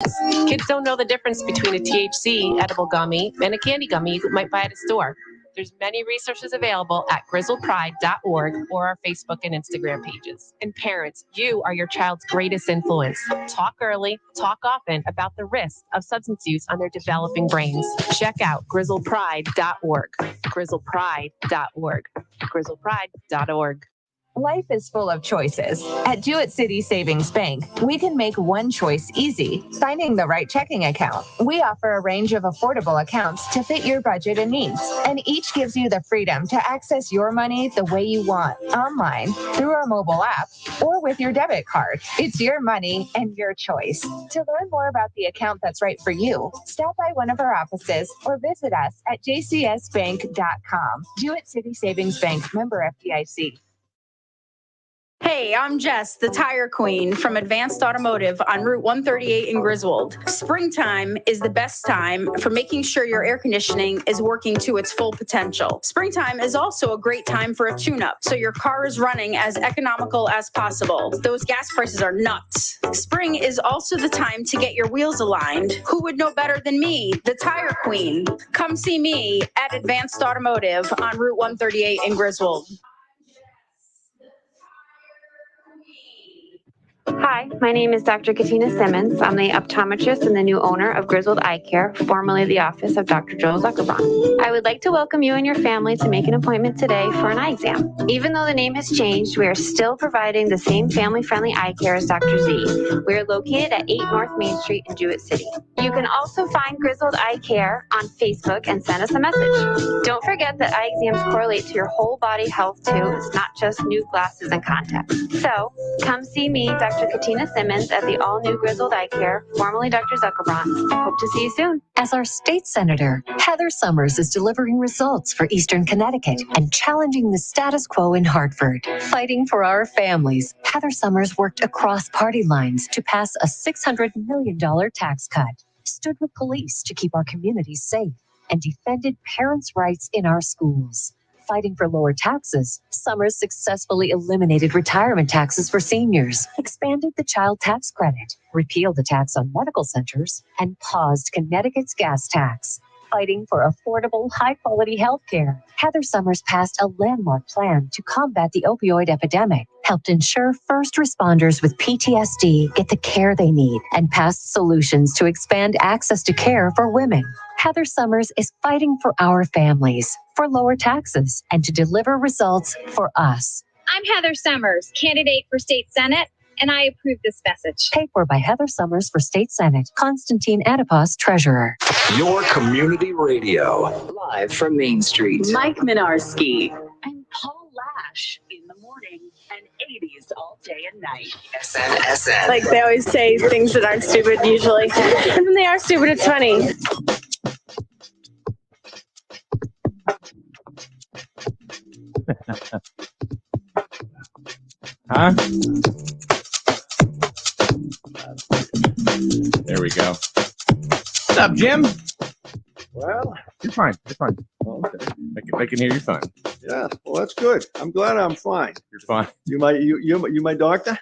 choices. Kids don't know the difference between a THC edible gummy and a candy gummy you might buy at a store. There's many resources available at griswoldpride.org or our Facebook and Instagram pages. And parents, you are your child's greatest influence. Talk early, talk often about the risks of substance use on their developing brains. Check out griswoldpride.org, griswoldpride.org, griswoldpride.org. Life is full of choices. At Jewett City Savings Bank, we can make one choice easy, finding the right checking account. We offer a range of affordable accounts to fit your budget and needs, and each gives you the freedom to access your money the way you want, online, through our mobile app, or with your debit card. It's your money and your choice. To learn more about the account that's right for you, stop by one of our offices or visit us at jcsbank.com. Jewett City Savings Bank, member FDIC. Hey, I'm Jess, the tire queen from Advanced Automotive on Route 138 in Griswold. Springtime is the best time for making sure your air conditioning is working to its full potential. Springtime is also a great time for a tune-up, so your car is running as economical as possible. Those gas prices are nuts. Spring is also the time to get your wheels aligned. Who would know better than me, the tire queen? Come see me at Advanced Automotive on Route 138 in Griswold. Hi, my name is Dr. Katina Simmons. I'm the optometrist and the new owner of Griswold Eye Care, formerly the office of Dr. Joel Zuckerbaum. I would like to welcome you and your family to make an appointment today for an eye exam. Even though the name has changed, we are still providing the same family-friendly eye care as Dr. Z. We are located at 8 North Main Street in Jewett City. You can also find Griswold Eye Care on Facebook and send us a message. Don't forget that eye exams correlate to your whole body health too. It's not just new glasses and contacts. So come see me, Dr. Katina Simmons, at the all-new Griswold Eye Care, formerly Dr. Zuckerbaum. Hope to see you soon. As our state senator, Heather Summers is delivering results for Eastern Connecticut and challenging the status quo in Hartford. Fighting for our families, Heather Summers worked across party lines to pass a $600 million tax cut, stood with police to keep our communities safe, and defended parents' rights in our schools. Fighting for lower taxes, Summers successfully eliminated retirement taxes for seniors, expanded the child tax credit, repealed the tax on medical centers, and paused Connecticut's gas tax. Fighting for affordable, high-quality health care, Heather Summers passed a landmark plan to combat the opioid epidemic, helped ensure first responders with PTSD get the care they need, and passed solutions to expand access to care for women. Heather Summers is fighting for our families, for lower taxes, and to deliver results for us. I'm Heather Summers, candidate for state senate, and I approve this message. Paid for by Heather Summers for state senate. Konstantin Adipos, treasurer. Your community radio, live from Main Street. Mike Minarski and Paul Lash in the morning and 80s all day and night. SNSN. Like they always say things that aren't stupid usually, and when they are stupid, it's funny. Huh? There we go. What's up, Jim? Well, you're fine. You're fine. Oh, okay. I can hear you fine. Yeah. Well, that's good. I'm glad I'm fine. You're fine. You my doctor?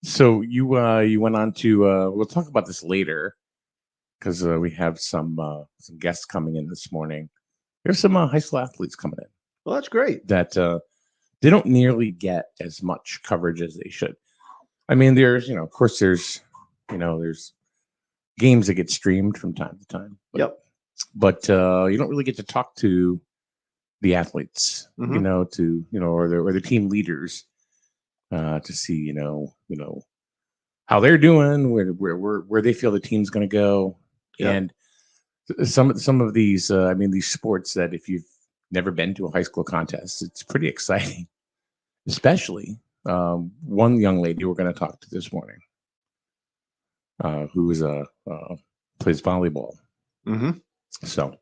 So you went on to we'll talk about this later because we have some guests coming in this morning. There's some high school athletes coming in. Well, that's great. That they don't nearly get as much coverage as they should. I mean, there's of course there's games that get streamed from time to time. But you don't really get to talk to the athletes, Mm-hmm. or the team leaders to see how they're doing, where they feel the team's going to go. Yep. And some of these these sports that if you've never been to a high school contest, it's pretty exciting. Especially one young lady we're going to talk to this morning, who is plays volleyball. Mm-hmm. So,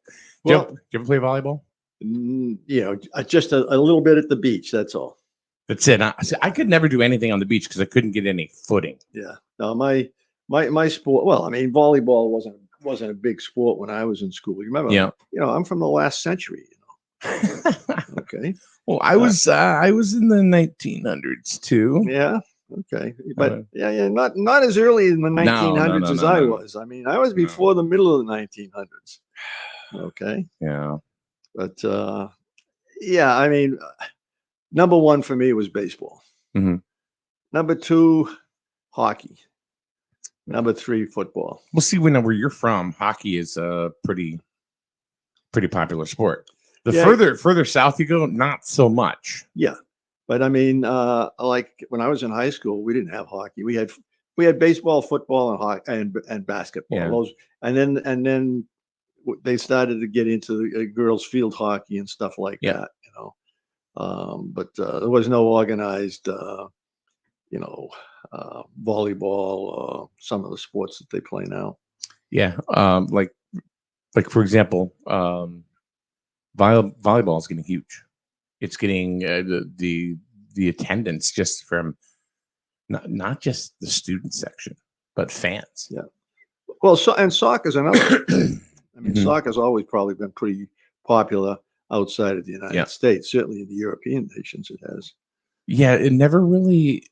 do you ever play volleyball? Just a little bit at the beach. That's all. That's it. I could never do anything on the beach because I couldn't get any footing. Yeah. No, my sport. Well, I mean, volleyball wasn't a big sport when I was in school. You remember? Yeah. I'm from the last century. Okay. Well, I was in the 1900s too. Yeah. Okay, but yeah, not as early in the 1900s as I was. I mean, I was before the middle of the 1900s. Okay. Yeah. But yeah, I mean, number one for me was baseball. Mm-hmm. Number two, hockey. Number three, football. Well, see, where you're from, hockey is a pretty popular sport. Further south you go, not so much. Yeah. But I mean, like when I was in high school, we didn't have hockey. We had baseball, football, and hockey and basketball. Yeah. Those, and then they started to get into the girls' field hockey and stuff like that. You know, but there was no organized, volleyball, some of the sports that they play now. Yeah, like for example, volleyball is getting huge. It's getting the attendance just from not just the student section, but fans. Yeah. Well, and soccer's another. I mean, soccer's always probably been pretty popular outside of the United States. Certainly in the European nations, it has. Yeah, it never really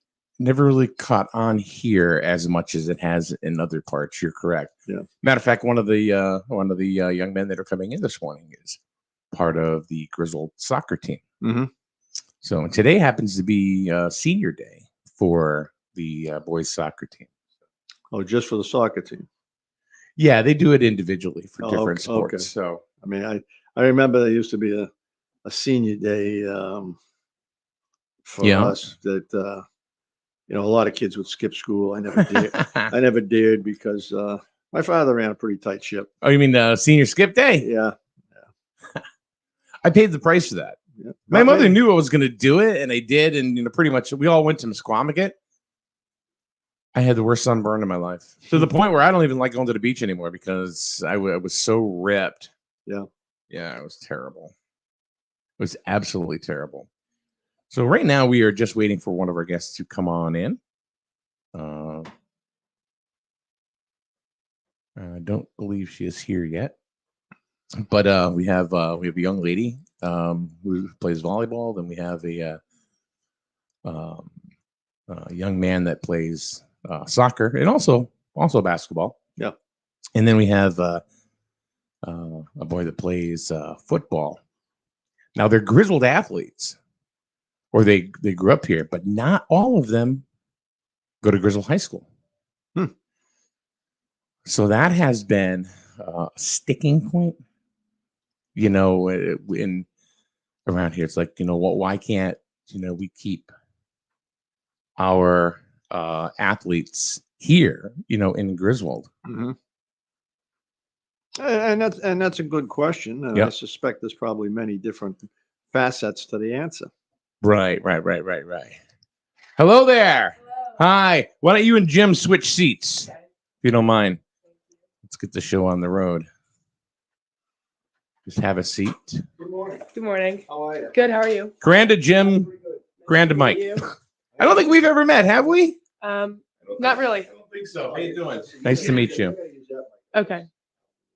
caught on here as much as it has in other parts. You're correct. Yeah. Matter of fact, one of the young men that are coming in this morning is part of the Griswold soccer team. Mm-hmm. So today happens to be senior day for the boys soccer team. Oh, just for the soccer team? Yeah, they do it individually for different sports. Okay. So I mean, I remember there used to be a senior day for us that a lot of kids would skip school. I never did. I never dared because my father ran a pretty tight ship. Oh, you mean senior skip day? Yeah. I paid the price for that. Yeah. My mother knew I was going to do it, and I did. And pretty much we all went to Musquamaket. I had the worst sunburn in my life, to the point where I don't even like going to the beach anymore because I was so ripped. Yeah. Yeah, it was terrible. It was absolutely terrible. So right now we are just waiting for one of our guests to come on in. I don't believe she is here yet. But we have a young lady who plays volleyball. Then we have a young man that plays soccer and also basketball. Yeah. And then we have a boy that plays football. Now they're Griswold athletes, or they grew up here, but not all of them go to Griswold High School. So that has been a sticking point. In around here, it's like, why can't, we keep our athletes here, in Griswold? Mm-hmm. And that's a good question. And I suspect there's probably many different facets to the answer. Right. Hello there. Hello. Hi. Why don't you and Jim switch seats, if you don't mind? Let's get the show on the road. Just have a seat. Good morning. How are you? Good. How are you? Granda Jim, Granda Mike. I don't think we've ever met, have we? Not really. I don't think so. How you doing? Nice to meet you. Okay.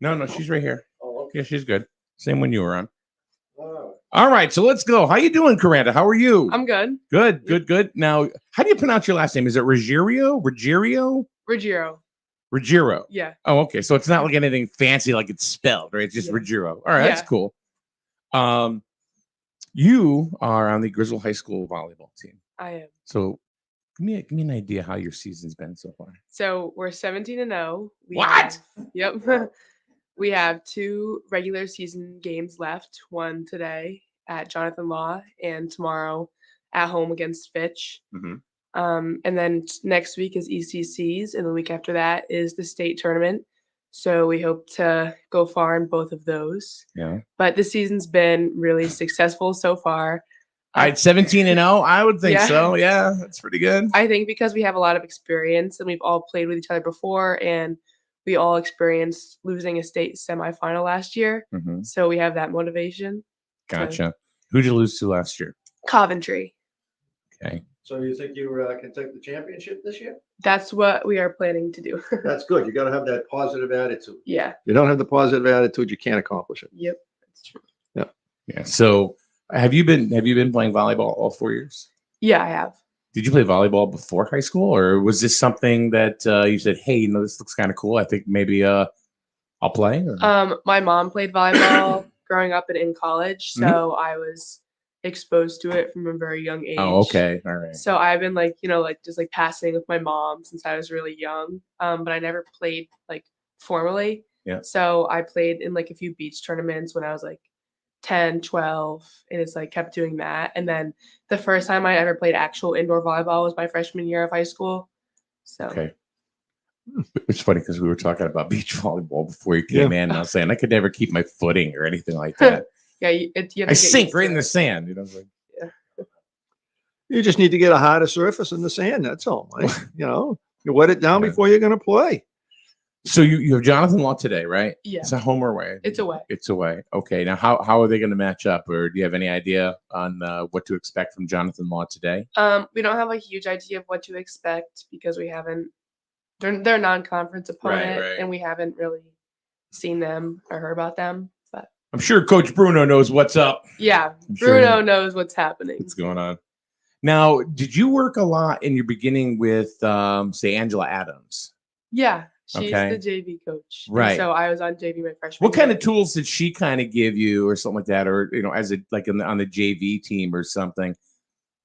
No, she's right here. Yeah, she's good. Same one you were on. All right, so let's go. How you doing, Coranda? How are you? I'm good. Good. Now, how do you pronounce your last name? Is it Ruggiero? Ruggiero. Yeah. Oh, okay. So it's not like anything fancy, like it's spelled, right? It's just Ruggiero. All right, that's cool. You are on the Griswold High School volleyball team. I am. So give me an idea how your season's been so far. So we're 17-0. What? Yep. We have 2 regular season games left. One today at Jonathan Law and tomorrow at home against Fitch. Mm-hmm. And then next week is ECCs, and the week after that is the state tournament. So we hope to go far in both of those. Yeah. But the season's been really successful so far. All right, 17-0. I would think so. Yeah, that's pretty good. I think because we have a lot of experience and we've all played with each other before, and we all experienced losing a state semifinal last year. Mm-hmm. So we have that motivation. Gotcha. Who'd you lose to last year? Coventry. Okay. So you think you can take the championship this year? That's what we are planning to do. That's good. You got to have that positive attitude. Yeah. You don't have the positive attitude, you can't accomplish it. Yep, that's true. Yeah. Yeah. So have you been playing volleyball all 4 years? Yeah, I have. Did you play volleyball before high school, or was this something that you said, "Hey, this looks kind of cool. I think maybe I'll play"? Or? My mom played volleyball growing up and in college, so I was exposed to it from a very young age. Oh, okay, all right. So I've been just passing with my mom since I was really young. But I never played formally. Yeah. So I played in a few beach tournaments when I was 10, 12, and it's kept doing that. And then the first time I ever played actual indoor volleyball was my freshman year of high school. So okay. It's funny because we were talking about beach volleyball before you came in, and I was saying I could never keep my footing or anything like that. Yeah, you have to I sink right in the sand. You just need to get a harder surface in the sand. That's all. Right? You wet it down before you're going to play. So you have Jonathan Law today, right? Yeah. Is that home or away? It's away. It's away. Okay. Now, how are they going to match up, or do you have any idea on what to expect from Jonathan Law today? We don't have a huge idea of what to expect because we haven't. They're a non-conference opponent, Right. and we haven't really seen them or heard about them. But I'm sure Coach Bruno knows what's up. Yeah, I'm Bruno knows what's happening. What's going on? Now, did you work a lot in your beginning with, say, Angela Adams? Yeah, she's the JV coach. Right. And so I was on JV my freshman What kind year. of tools did she kind of give you, or something like that, or as a on the JV team or something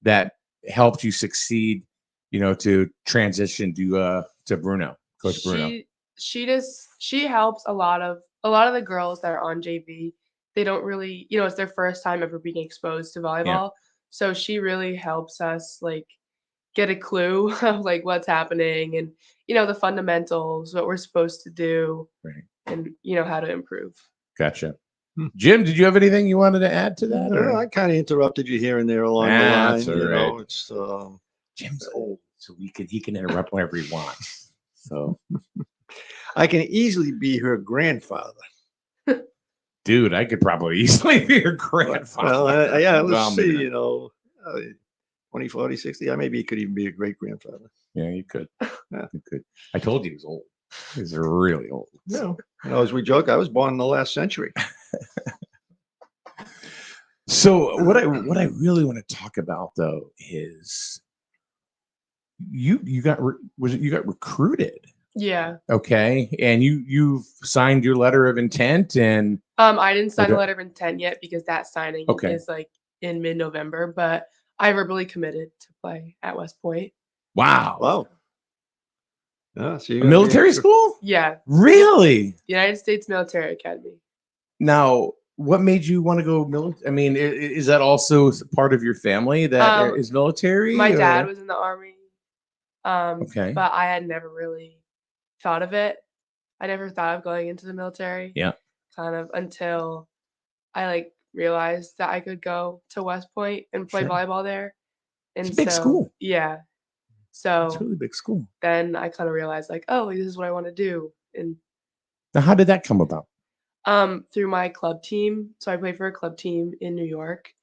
that helped you succeed, to transition to Bruno, Coach Bruno? She helps a lot of the girls that are on JV. They don't really, it's their first time ever being exposed to volleyball. Yeah. So she really helps us get a clue of what's happening and the fundamentals, what we're supposed to do, right, and how to improve. Gotcha. Jim, did you have anything you wanted to add to that? No, I kind of interrupted you here and there along the line. That's all right. It's Jim's old, so he can interrupt whenever he wants. So I can easily be her grandfather. Dude, I could probably easily be your grandfather. Well, let's see, 20, 40, 60. Maybe could even be a great grandfather. Yeah, you could. Yeah. You could. I told you he was old. He's really old. No, as we joke, I was born in the last century. So what I really want to talk about though is you got recruited. Yeah. Okay, and you've signed your letter of intent, and I didn't sign the letter of intent yet because that signing is in mid-November, but I verbally committed to play at West Point. Wow. Yeah, so military school? Yeah. Really? United States Military Academy. Now, what made you want to go military? I mean, is that also part of your family that is military? My dad was in the Army. Okay. But I had never really thought of it. I never thought of going into the military. Yeah. Kind of until I realized that I could go to West Point and play volleyball there. And it's a big school. Yeah. So it's a really big school. Then I kind of realized this is what I want to do. And now, how did that come about? Through my club team. So I play for a club team in New York,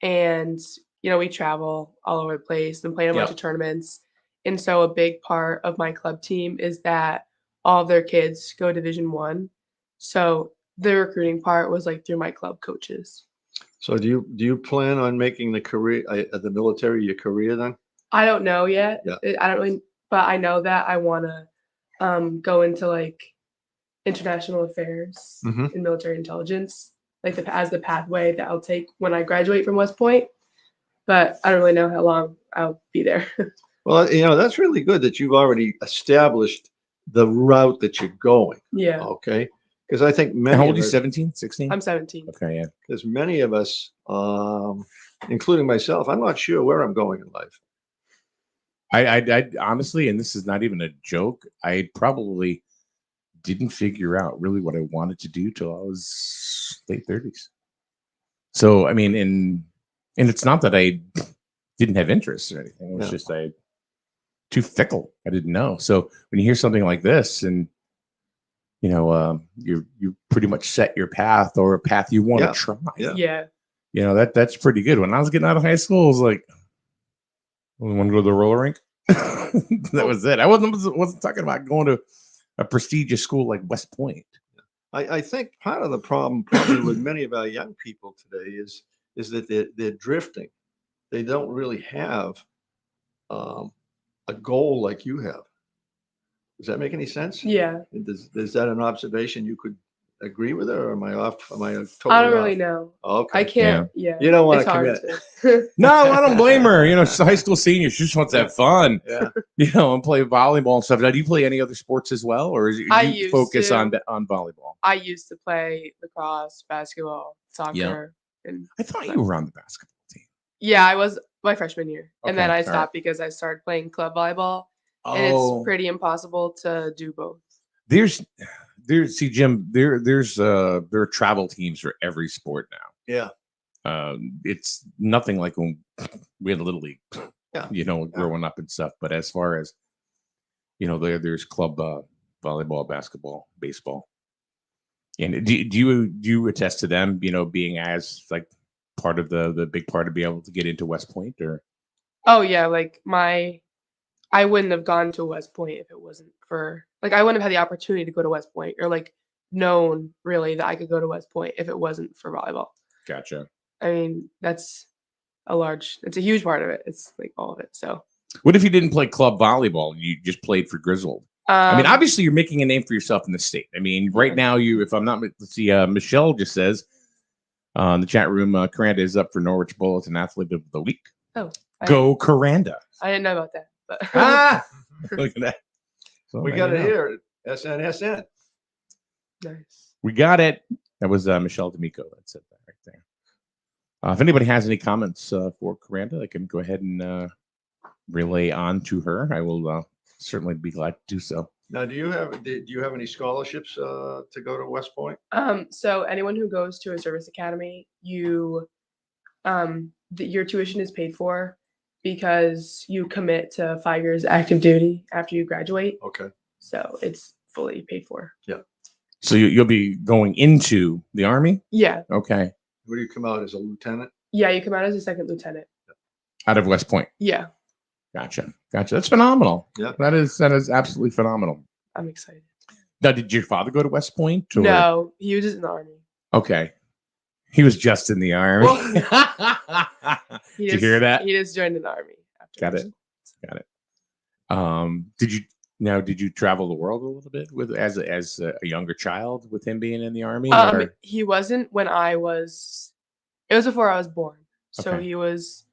and we travel all over the place and play in a bunch of tournaments. And so a big part of my club team is that all of their kids go Division I. So the recruiting part was through my club coaches. So do you plan on making the career at the military your career then? I don't know yet. Yeah. I don't really, but I know that I want to go into international affairs and military intelligence, as the pathway that I'll take when I graduate from West Point. But I don't really know how long I'll be there. Well, that's really good that you've already established the route that you're going. Yeah. Okay. Because I think many. How old are you? 17, 16? I'm 17. Okay, yeah. Because many of us, including myself, I'm not sure where I'm going in life. I honestly, and this is not even a joke, I probably didn't figure out really what I wanted to do till I was late 30s. So, I mean, and it's not that I didn't have interest or anything. It was just too fickle. I didn't know. So when you hear something like this, and you pretty much set your path, or a path you want to try. Yeah. That's pretty good. When I was getting out of high school, I was like, I want to go to the roller rink. That was it. I wasn't talking about going to a prestigious school like West Point. I think part of the problem probably with many of our young people today is that they're drifting. They don't really have a goal like you have. Does that make any sense? Yeah. Is that an observation you could agree with, or am I off? Am I totally I don't off? really know. Okay. I can't. Yeah. You don't want it's to hard commit. No, I don't blame her. You know, she's a high school senior. She just wants to have fun. Yeah. You know, and play volleyball and stuff. Now, do you play any other sports as well, or is it, I you used focus to. on volleyball? I used to play lacrosse, basketball, soccer, and I thought you were on the basketball team. yeah, I was my freshman year, and then Okay, I all stopped because I started playing club volleyball, and Oh. it's pretty impossible to do both. There's see, Jim, there are travel teams for every sport now. Yeah. It's nothing like when we had a little league, Yeah. you know, growing up and stuff. But as far as, you know, there's club volleyball, basketball, baseball. And do you attest to them, you know, being as like part of the big part to be able to get into West Point, or? Oh yeah, like I wouldn't have gone to West Point if it wasn't for like I wouldn't have had the opportunity to go to West Point or like known really that I could go to West Point if it wasn't for volleyball. Gotcha. I mean, it's a huge part of it. It's like all of it. So What if you didn't play club volleyball? You just played for Griswold. I mean, obviously, you're making a name for yourself in the state. I mean, right now, if I'm not, let's see, Michelle just says in the chat room, Caranda is up for Norwich Bulletin Athlete of the Week. Oh, Go Caranda! I didn't know about that. But look at that. So We got it here. SNSN. Nice. We got it. That was Michelle D'Amico that said that right there. If anybody has any comments for Caranda, I can go ahead and relay on to her. I will certainly be glad to do so. Now, do you have any scholarships to go to West Point? So anyone who goes to a service academy, your tuition is paid for because you commit to 5 years active duty after you graduate. Okay. So it's fully paid for. Yeah. So you'll be going into the Army? Yeah. Okay. Where do you come out as a lieutenant? Yeah, you come out as a second lieutenant. Out of West Point? Yeah. Gotcha. That's phenomenal. Yeah. That is absolutely phenomenal. I'm excited. Now, did your father go to West Point? Or? No, he was just in the Army. Okay. He was just in the Army. Did you hear that? He just joined the Army. Got it. Did you travel the world a little bit with as a younger child with him being in the Army? He wasn't when it was before I was born. So Okay. he was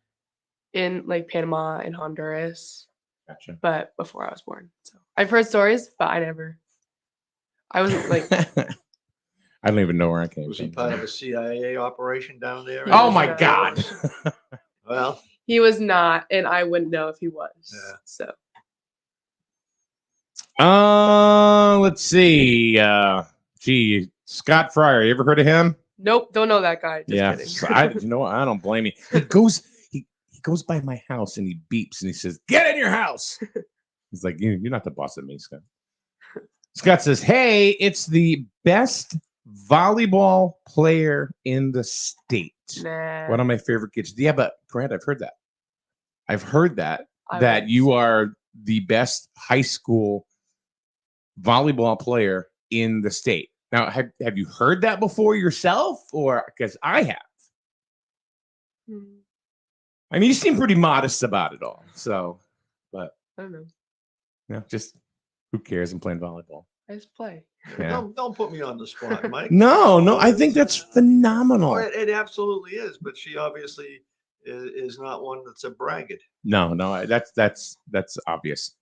in like Panama and Honduras. Gotcha. But before I was born. So I've heard stories, but I wasn't like I don't even know where I came Was from. he part of a CIA operation down there? Oh my God. Well, he was not, and I wouldn't know if he was. Yeah. So Let's see. Scott Fryer. You ever heard of him? nope, don't know that guy. Just kidding. I don't blame you. He goes by my house and he beeps and he says, "Get in your house." He's like, "You're not the boss of me, Scott." Scott says, "Hey, it's the best volleyball player in the state." Nah. One of my favorite kids. Yeah, but Grant, I've heard that. I That was. you are the best high school volleyball player in the state. Now, have you heard that before yourself, or because I have? Hmm, I mean, you seem pretty modest about it all. So, but I don't know. just who cares? I'm playing volleyball. I just play. Yeah. don't put me on the spot, Mike. No, I think that's phenomenal. Oh, it absolutely is, but she obviously is not one that's a braggart. No, that's obvious.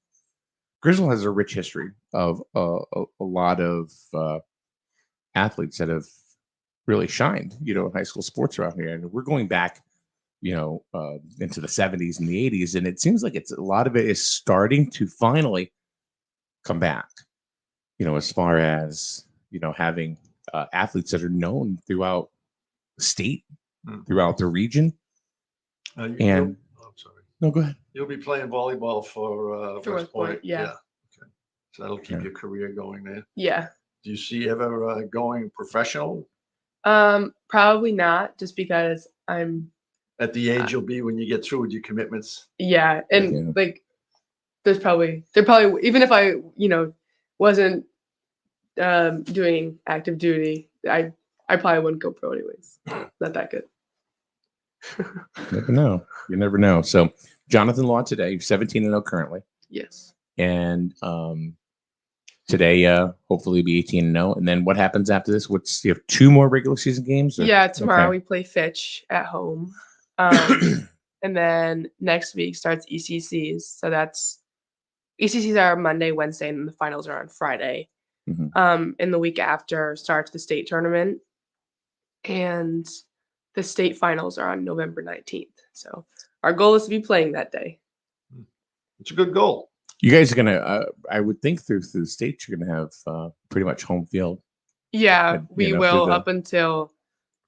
Griswold has a rich history of a lot of athletes that have really shined, in high school sports around here, and we're going back, into the 70s and the 80s, and it seems like a lot of it is starting to finally come back. As far as having athletes that are known throughout the state, throughout the region. I'm sorry. No, go ahead. You'll be playing volleyball for West Point, yeah. Okay. So that'll keep your career going there. Yeah. Do you see ever going professional? Probably not, just because I'm At the age you'll be when you get through with your commitments? yeah, and like there probably even if I wasn't doing active duty, I probably wouldn't go pro anyways. Not that good. You never know. So Jonathan Law today, 17-0 currently. Yes. And today, hopefully, be 18-0. And then what happens after this? You have 2 more regular season games? Yeah, tomorrow we play Fitch at home. And then next week starts ECCs. So that's ECCs are Monday, Wednesday, and then the finals are on Friday. Mm-hmm. And the week after starts the state tournament. And the state finals are on November 19th. So our goal is to be playing that day. It's a good goal. You guys are gonna, I would think through the states, you're gonna have pretty much home field. Yeah, we will up until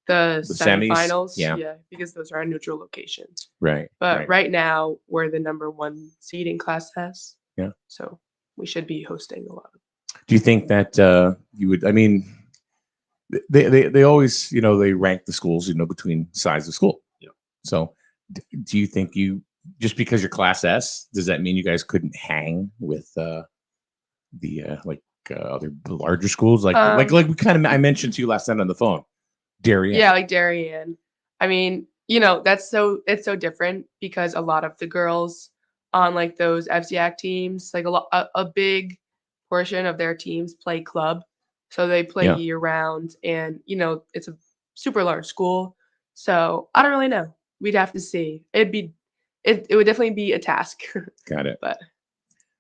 the semis. semifinals. Yeah, because those are our neutral locations. Right. But right now we're the number 1 seed in Class S. Yeah. So we should be hosting a lot. Do you think that you would? I mean, they always, they rank the schools, between size of school. Yeah. So, do you think just because you're Class S, does that mean you guys couldn't hang with the other larger schools? Like we I mentioned to you last night on the phone, Darien. Yeah, like Darien. I mean, it's so different because a lot of the girls on like those FCAC teams, like a big portion of their teams play club, so they play year round, and it's a super large school. So I don't really know. We'd have to see. It would definitely be a task. Got it. But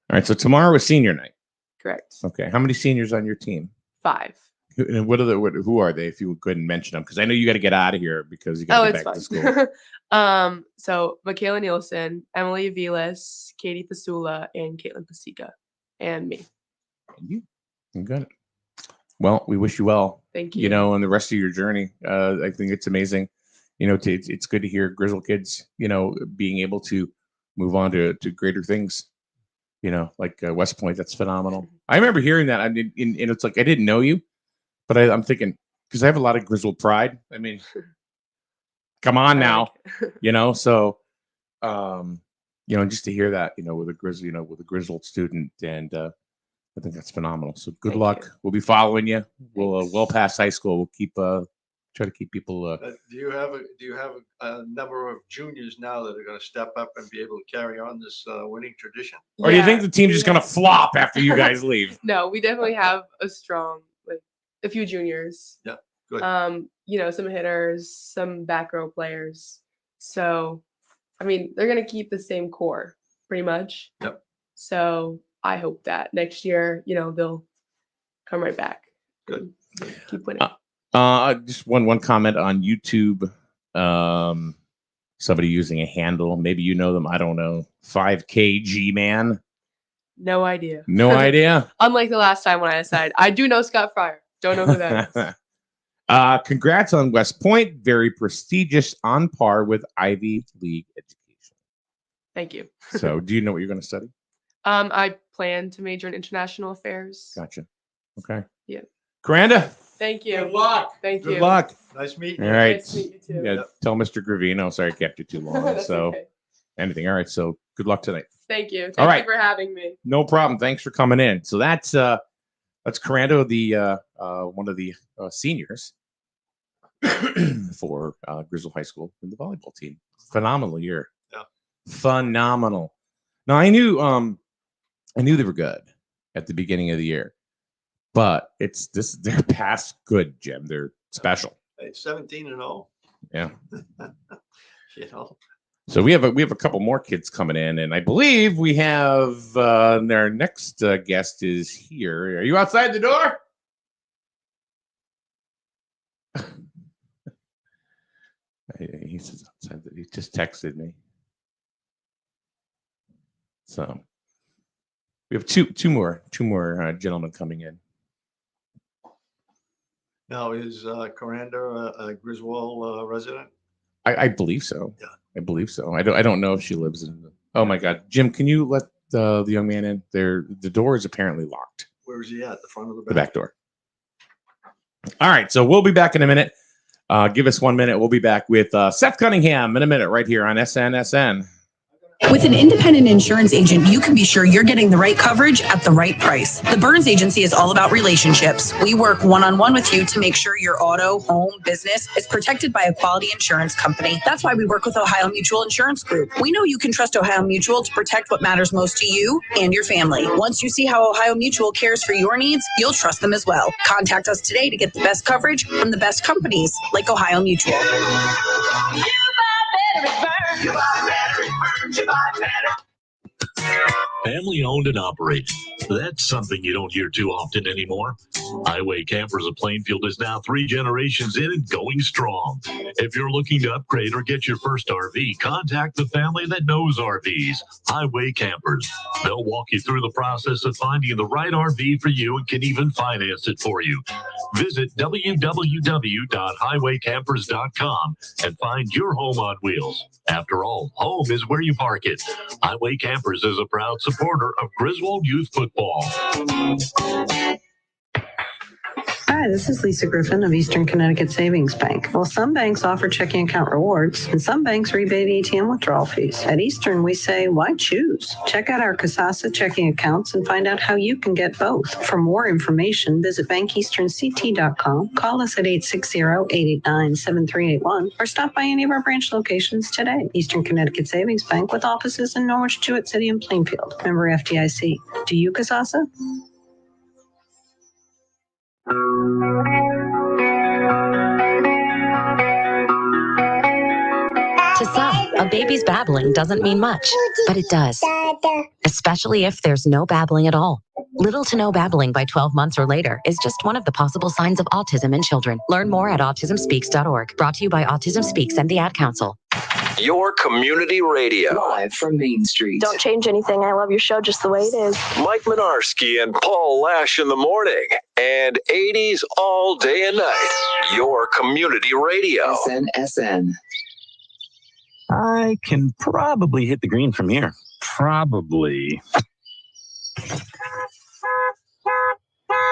all right. So tomorrow is senior night. Correct. Okay. How many seniors on your team? 5. And who are they? If you would go ahead and mention them, because I know you got to get out of here because you got to get back to school. So Michaela Nielsen, Emily Vilas, Katie Pasula, and Caitlin Pasica, and me. And you. You got it. Well, we wish you well. Thank you. On the rest of your journey. I think it's amazing. It's good to hear Griswold kids, being able to move on to greater things. Like West Point, that's phenomenal. I remember hearing that. I mean, and it's like I didn't know you, but I'm thinking because I have a lot of Griswold pride. I mean, come on now, So, just to hear that, with a Griswold student, and I think that's phenomenal. So good luck. We'll be following you. We'll well past high school. We'll keep try to keep people. Do you have a number of juniors now that are going to step up and be able to carry on this winning tradition? Or do you think the team's just going to flop after you guys leave? No, we definitely have a few juniors. Yeah, good. Some hitters, some back row players. So, I mean, they're going to keep the same core pretty much. Yep. So I hope that next year, they'll come right back. Good. Keep winning. Just one comment on YouTube. Somebody using a handle. Maybe you know them. I don't know. 5KG man. No idea. No idea. Unlike the last time when I decided, I do know Scott Fryer. Don't know who that is. Congrats on West Point. Very prestigious, on par with Ivy League education. Thank you. So, do you know what you're going to study? I plan to major in international affairs. Gotcha. Okay. Yeah. Coranda. Thank you. Good luck. Thank you. Good luck. Nice meeting you. All right. Nice to meet you too. Yeah, tell Mr. Gravino. Sorry I kept you too long. That's so okay. Anything. All right. So good luck tonight. Thank you. All right. Thank you for having me. No problem. Thanks for coming in. So that's Corando, the one of the seniors for Griswold High School in the volleyball team. Phenomenal year. Yeah. Phenomenal. Now I knew they were good at the beginning of the year. But they're past good, Jim. They're special. Hey, 17-0. Yeah. So we have a couple more kids coming in, and I believe we have our next guest is here. Are you outside the door? He says outside. He just texted me. So we have two more gentlemen coming in. Now, is Coranda a Griswold resident? I believe so. Yeah, I believe so. I don't know if she lives in. Oh my God, Jim, can you let the young man in? The door is apparently locked. Where is he at? The front of the back? The back door. All right, so we'll be back in a minute. Give us 1 minute. We'll be back with Seth Cunningham in a minute, right here on SNSN. With an independent insurance agent, you can be sure you're getting the right coverage at the right price. The Burns Agency is all about relationships. We work one-on-one with you to make sure your auto, home, business is protected by a quality insurance company. That's why we work with Ohio Mutual Insurance Group. We know you can trust Ohio Mutual to protect what matters most to you and your family. Once you see how Ohio Mutual cares for your needs, you'll trust them as well. Contact us today to get the best coverage from the best companies like Ohio Mutual. Family owned and operated. That's something you don't hear too often anymore. Highway Campers of Plainfield is now 3 generations in and going strong. If you're looking to upgrade or get your first RV, contact the family that knows RVs, Highway Campers. They'll walk you through the process of finding the right RV for you and can even finance it for you. Visit www.highwaycampers.com and find your home on wheels. After all, home is where you park it. Highway Campers is a proud supporter of Griswold Youth Football. Hi, this is Lisa Griffin of Eastern Connecticut Savings Bank. Well, some banks offer checking account rewards, and some banks rebate ATM withdrawal fees. At Eastern, we say, why choose? Check out our Kasasa checking accounts and find out how you can get both. For more information, visit bankeasternct.com, call us at 860-889-7381, or stop by any of our branch locations today. Eastern Connecticut Savings Bank with offices in Norwich, Jewett City, and Plainfield. Member FDIC. Do you, Kasasa? To some, a baby's babbling doesn't mean much, but it does. Especially if there's no babbling at all. Little to no babbling by 12 months or later is just one of the possible signs of autism in children. Learn more at autismspeaks.org. Brought to you by Autism Speaks and the Ad Council. Your community radio. Live from Main Street. Don't change anything. I love your show just the way it is. Mike Minarski and Paul Lash in the morning. And 80s all day and night. Your community radio. SNSN. I can probably hit the green from here. Probably.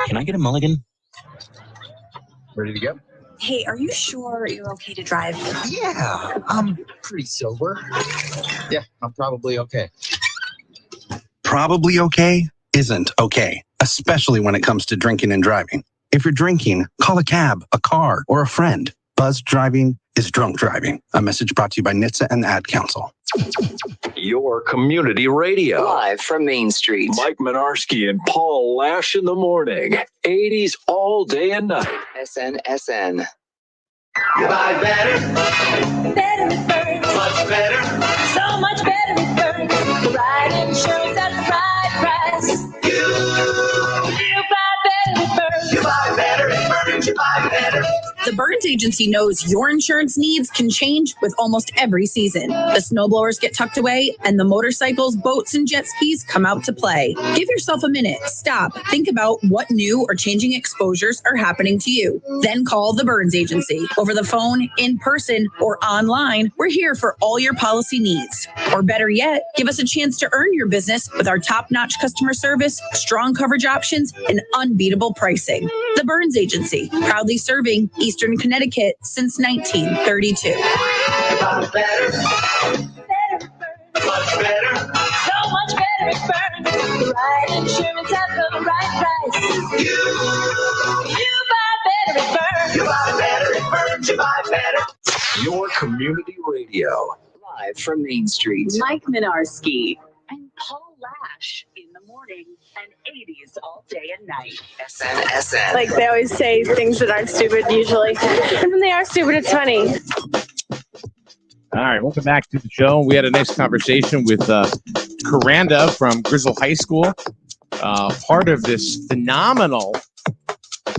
Can I get a mulligan? Ready to go? Hey, are you sure you're okay to drive? Yeah, I'm pretty sober. Yeah, I'm probably okay. Probably okay isn't okay, especially when it comes to drinking and driving. If you're drinking, call a cab, a car, or a friend. Buzzed driving is drunk driving. A message brought to you by NHTSA and the Ad Council. Your community radio. Live from Main Street. Mike Minarski and Paul Lash in the morning. 80s all day and night. SNSN. You buy better. Better with Burns. Much better. So much better with Burns. The right insurance at the right price. You buy better with Burns. You buy better with Burns. You buy better. The Burns Agency knows your insurance needs can change with almost every season. The snowblowers get tucked away, and the motorcycles, boats, and jet skis come out to play. Give yourself a minute. Stop. Think about what new or changing exposures are happening to you. Then call the Burns Agency. Over the phone, in person, or online, we're here for all your policy needs. Or better yet, give us a chance to earn your business with our top-notch customer service, strong coverage options, and unbeatable pricing. The Burns Agency, proudly serving Eastern Connecticut since 1932. Better. Better. Much better. So much better with Burns. The right insurance at the right price. You buy better with Burns. You buy better with Burns. You buy better. Your community radio. Live from Main Street. Mike Minarski and Paul Lash in the morning and 80s all day and night. SNSN. Like they always say things that aren't stupid usually. And when they are stupid, it's funny. All right, welcome back to the show. We had a nice conversation with Karanda from Griswold High School, part of this phenomenal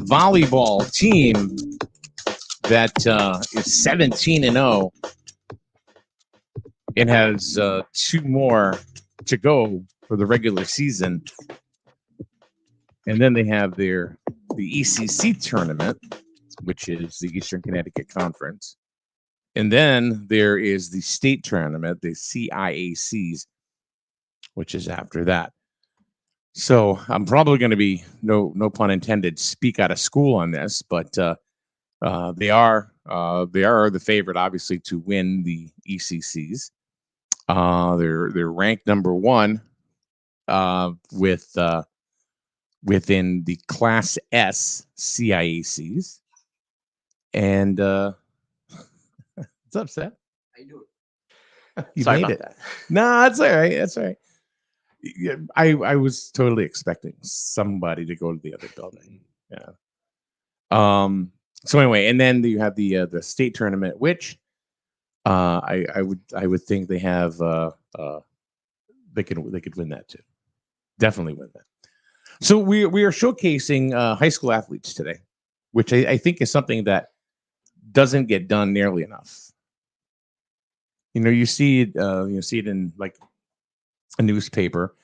volleyball team that is 17-0 and has 2 more to go for the regular season. And then they have the ECC tournament, which is the Eastern Connecticut Conference. And then there is the state tournament, the CIACs, which is after that. So I'm probably going to be, no pun intended, speak out of school on this, but they are the favorite, obviously, to win the ECCs. They're ranked number 1 within the Class S CIACs. And it's upset. I knew it. You Sorry made about it. that. No, that's all right. That's all right. Yeah, I was totally expecting somebody to go to the other building. Yeah. So anyway, and then you have the state tournament, which I would think they have they could win that too. Definitely win that. So we are showcasing high school athletes today, which I think is something that doesn't get done nearly enough. You see it in like a newspaper,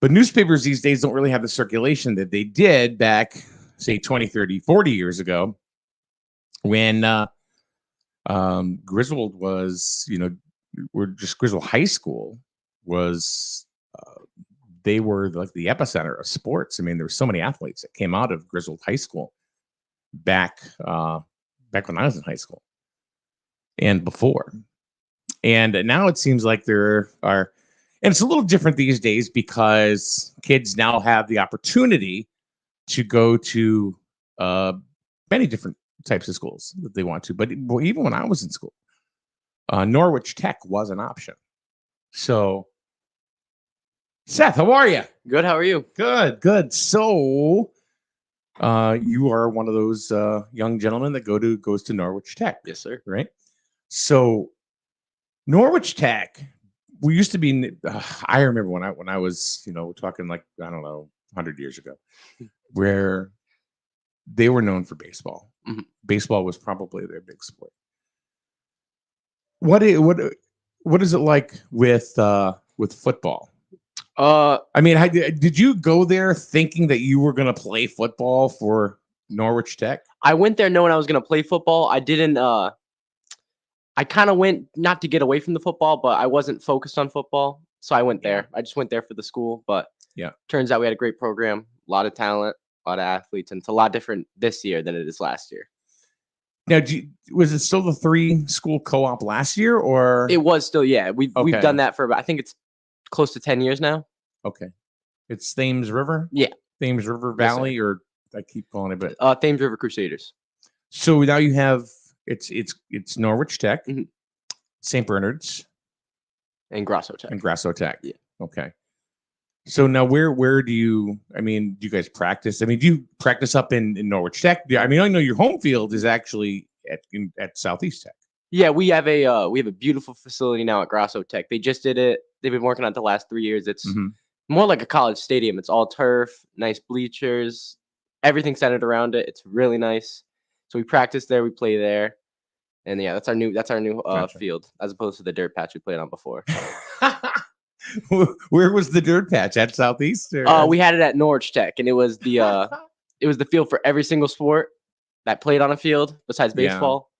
but newspapers these days don't really have the circulation that they did back, say, 20, 30, 40 years ago, when Griswold was, Griswold High School was, they were like the epicenter of sports. I mean, there were so many athletes that came out of Griswold High School back when I was in high school and before. And now it seems like there are, and it's a little different these days because kids now have the opportunity to go to many different types of schools that they want to. But even when I was in school, Norwich Tech was an option. So, Seth, how are you? Good. How are you? Good. So, you are one of those young gentlemen that goes to Norwich Tech. Yes, sir. Right. So, Norwich Tech, we used to be. I remember when I was, talking like, I don't know, 100 years ago, where they were known for baseball. Mm-hmm. Baseball was probably their big sport. What is it like with football? I mean, did you go there thinking that you were going to play football for Norwich Tech? I went there knowing I was going to play football. I didn't. I kind of went not to get away from the football, but I wasn't focused on football, so I went there. I just went there for the school, but turns out we had a great program, a lot of talent, a lot of athletes, and it's a lot different this year than it is last year. Now, was it still the 3-school co-op last year, or it was still? Yeah, we've done that for about, I think it's close to 10 years now. Okay, it's Thames River. Yeah, Thames River Valley, or I keep calling it, but Thames River Crusaders. So now you have it's Norwich Tech, St. Bernard's, and Grasso Tech. Yeah. Okay. So now where do you guys practice? I mean, do you practice up in Norwich Tech? I mean, I know your home field is actually at Southeast Tech. Yeah, we have a beautiful facility now at Grasso Tech. They just did it. They've been working on it the last 3 years. It's more like a college stadium. It's all turf, nice bleachers, everything centered around it. It's really nice. So we practice there, we play there, and yeah, that's our new gotcha. Field as opposed to the dirt patch we played on before. Where was the dirt patch, at Southeast? We had it at Norwich Tech, and it was the field for every single sport that played on a field besides baseball. Yeah.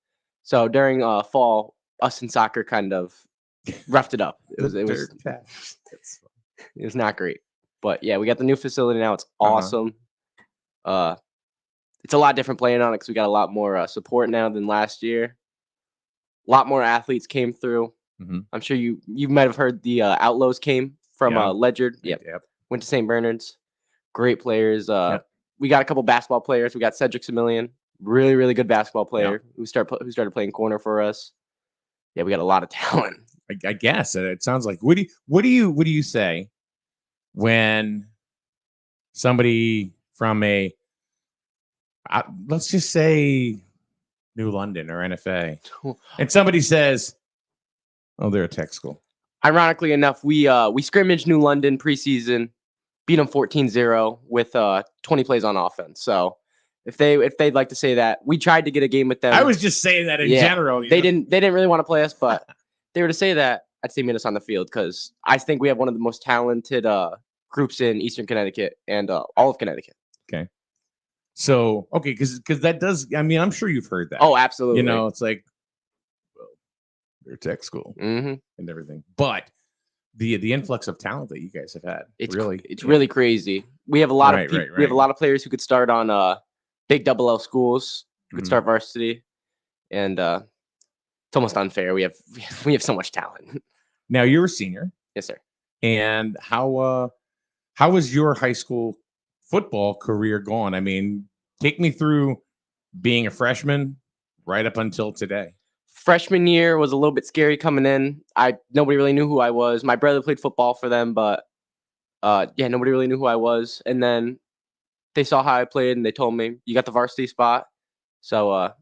So during fall, us in soccer kind of roughed it up. It was not great, but yeah, we got the new facility now. It's awesome. It's a lot different playing on it because we got a lot more support now than last year. A lot more athletes came through. Mm-hmm. I'm sure you might have heard the Outlaws came from Ledyard. Yep. Went to St. Bernard's. Great players. We got a couple basketball players. We got Cedric Similian, really, really good basketball player who started playing corner for us. Yeah, we got a lot of talent. I guess it sounds like. What do you say when somebody from let's just say New London or NFA, and somebody says, "Oh, they're a Tech school." Ironically enough, we scrimmaged New London preseason, beat them 14-0 with 20 plays on offense. So if they'd like to say that, we tried to get a game with them. I was just saying that in general. They didn't really want to play us, but if they were to say that, I'd say meet us on the field because I think we have one of the most talented groups in Eastern Connecticut and all of Connecticut. Okay. So, okay, because that does, I mean, I'm sure you've heard that. Oh, absolutely. It's like, well, they're a Tech school and everything. But the influx of talent that you guys have had, it's really crazy. We have a lot of people, we have a lot of players who could start on big double-L schools, who could start varsity, and it's almost unfair. We have so much talent. Now you're a senior. Yes, sir. And how was your high school football career going? I mean, take me through being a freshman right up until today. Freshman year was a little bit scary coming in. Nobody really knew who I was. My brother played football for them, but nobody really knew who I was. And then they saw how I played, and they told me, "You got the varsity spot, so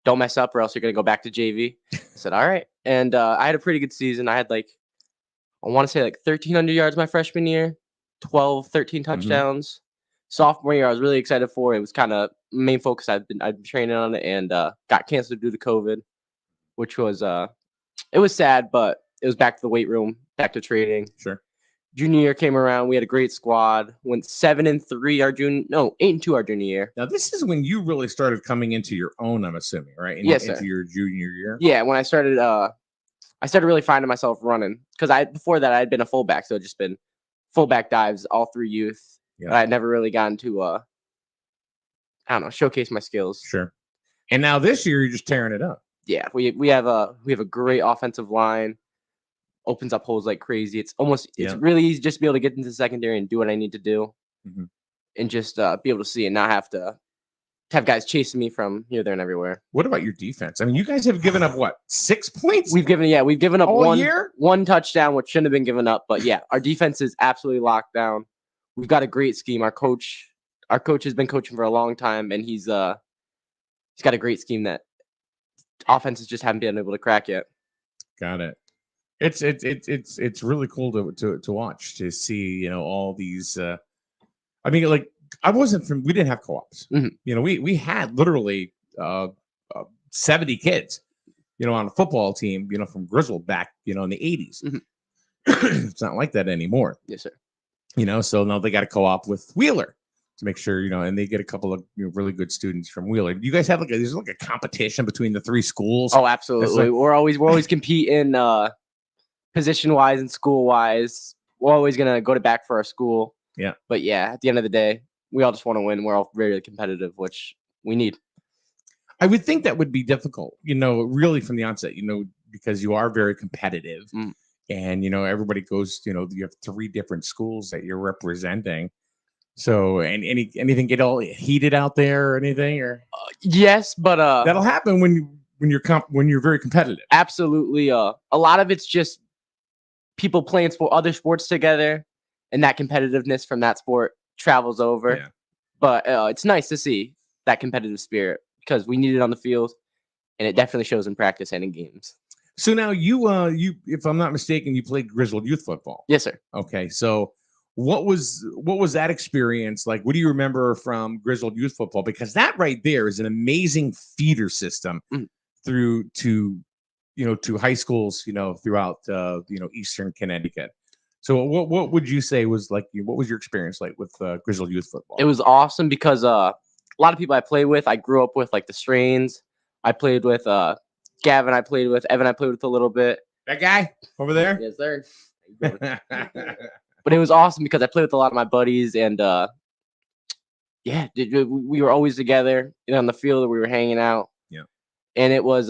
don't mess up, or else you're gonna go back to JV." I said, "All right." And I had a pretty good season. I had I want to say 1,300 yards my freshman year, 13 touchdowns. Sophomore year, I was really excited for. It was kind of main focus. I've been training on it, and got canceled due to COVID, which was it was sad, but it was back to the weight room, back to training. Sure. Junior year came around. We had a great squad. Went 7-3 8-2 our junior year. Now this is when you really started coming into your own, I'm assuming, right? Yes, sir. Into your junior year. Yeah, when I started really finding myself running, because before that I had been a fullback, so just been fullback dives all through youth. Yeah. But I had never really gotten to showcase my skills. Sure. And now this year you're just tearing it up. Yeah, we have a great offensive line. Opens up holes like crazy. It's really easy just to be able to get into the secondary and do what I need to do, and just be able to see and not have to have guys chasing me from here, there, and everywhere. What about your defense? I mean, you guys have given up what, 6 points? We've given up all year? one touchdown, which shouldn't have been given up. But yeah, our defense is absolutely locked down. We've got a great scheme. Our coach has been coaching for a long time, and he's got a great scheme that offenses just haven't been able to crack yet. Got it. It's really cool to watch, to see, all these. I mean, we didn't have co-ops. We had literally 70 kids, on a football team, from Griswold back, in the 80s. It's not like that anymore. Yes, sir. So now they got a co-op with Wheeler to make sure, and they get a couple of really good students from Wheeler. Do you guys have there's a competition between the three schools? Oh, absolutely. We're always competing position wise and school wise. We're always gonna go to back for our school. Yeah. But yeah, at the end of the day, we all just want to win. We're all very competitive, which we need. I would think that would be difficult, really from the onset, because you are very competitive. And, everybody goes, you have 3 different schools that you're representing. So, and anything get all heated out there or anything, or? Yes, but that'll happen when you're very competitive. Absolutely. A lot of it's just people playing other sports together, and that competitiveness from that sport travels over. Yeah. But it's nice to see that competitive spirit, because we need it on the field, and it definitely shows in practice and in games. So now you, if I'm not mistaken, you played Griswold youth football. Yes, sir. Okay, so what was that experience like? What do you remember from Griswold youth football? Because that right there is an amazing feeder system through to high schools, throughout Eastern Connecticut. So what would you say was what was your experience like with Griswold youth football? It was awesome because a lot of people I played with, I grew up with, like the Strains. I played with Gavin. I played with Evan. I played with a little bit. That guy over there. Yes, sir. But it was awesome because I played with a lot of my buddies, and we were always together on the field. We were hanging out. Yeah. And it was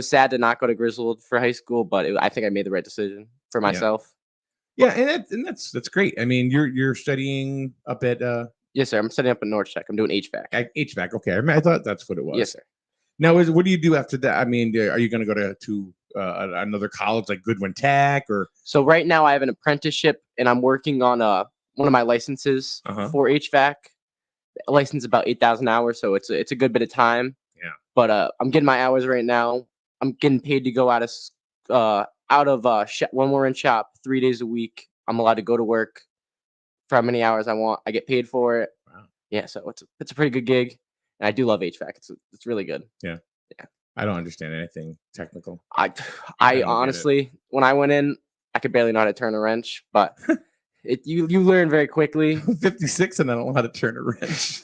sad to not go to Griswold for high school, but I think I made the right decision for myself. Yeah, and that's great. I mean, you're studying up at Yes, sir. I'm studying up at North Tech. I'm doing HVAC. HVAC. Okay, I thought that's what it was. Yes, sir. Now, what do you do after that? I mean, are you going to go to another college like Goodwin Tech or? So right now I have an apprenticeship, and I'm working on one of my licenses for HVAC. A license about 8,000 hours, so it's a good bit of time. Yeah. But I'm getting my hours right now. I'm getting paid to go out of when we're in shop 3 days a week. I'm allowed to go to work for how many hours I want. I get paid for it. Wow. Yeah, so it's a pretty good gig, and I do love HVAC. It's really good. Yeah. I don't understand anything technical. I honestly, when I went in, I could barely know how to turn a wrench, but you learn very quickly. I'm 56 and I don't know how to turn a wrench.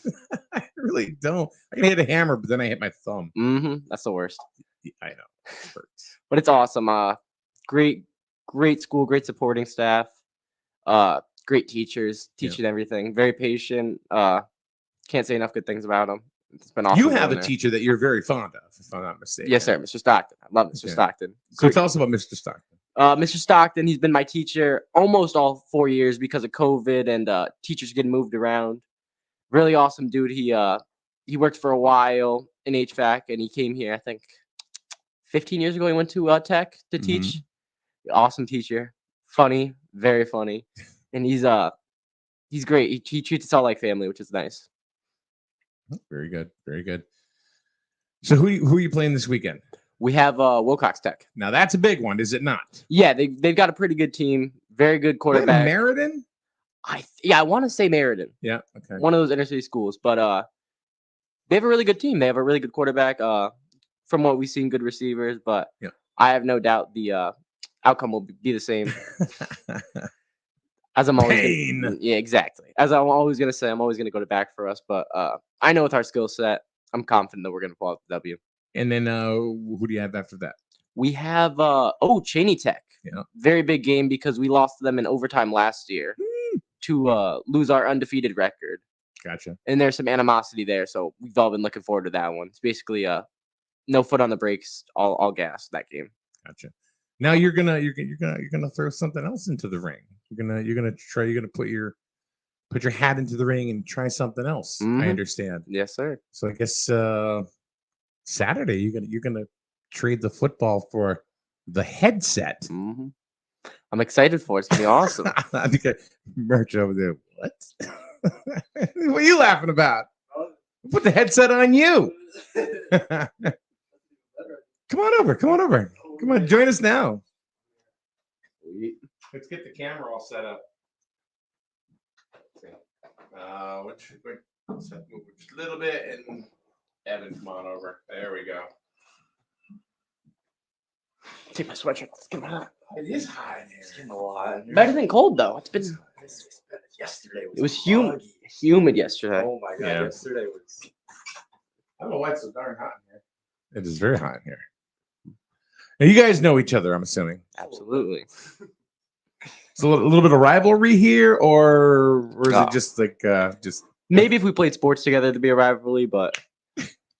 I really don't. I can hit a hammer, but then I hit my thumb. That's the worst. I know. It hurts. But it's awesome. Great school, great supporting staff, great teachers, teaching everything. Very patient. Can't say enough good things about them. It's been awesome. You have a teacher that you're very fond of, if I'm not mistaken. Yes, sir. Mr. Stockton. I love Mr. Stockton. So tell us about Mr. Stockton. Mr. Stockton, he's been my teacher almost all 4 years because of COVID and teachers getting moved around. Really awesome dude. He worked for a while in HVAC and he came here, I think 15 years ago. He went to Tech to teach. Awesome teacher. Funny, very funny. And he's great. He treats us all like family, which is nice. Very good. Very good. So who are you playing this weekend? We have Wilcox Tech. Now that's a big one, is it not? Yeah, they've got a pretty good team. Very good quarterback. Meriden? I want to say Meriden. Yeah, okay. One of those inner city schools, but they have a really good team. They have a really good quarterback. From what we've seen, good receivers. But I have no doubt the outcome will be the same. As I'm always yeah, exactly. As I'm always gonna say, I'm always gonna go to back for us. But I know with our skill set, I'm confident that we're gonna pull out the W. And then who do you have after that? We have Cheney Tech. Yeah. Very big game because we lost to them in overtime last year to lose our undefeated record. Gotcha. And there's some animosity there, so we've all been looking forward to that one. It's basically no foot on the brakes, all gas that game. Gotcha. Now you're gonna throw something else into the ring. You're gonna put your hat into the ring and try something else. I understand. Yes, sir. So I guess Saturday you're gonna trade the football for the headset. I'm excited for it. It's gonna be awesome. I think merch over there. What? What are you laughing about? Put the headset on you. Come on over. Come on, join us now. Let's get the camera all set up. Let's move just a little bit, and Evan, come on over. There we go. Take my sweatshirt. It's getting hot. It is hot in here. It's getting a lot. Better than cold though. It's been. Yesterday It was humid yesterday. Oh my god! Yeah. Yesterday was. I don't know why it's so darn hot in here. It is very hot in here. Now, you guys know each other, I'm assuming. Absolutely. So a little bit of rivalry here, or is it just like just maybe if we played sports together, it'd be a rivalry, but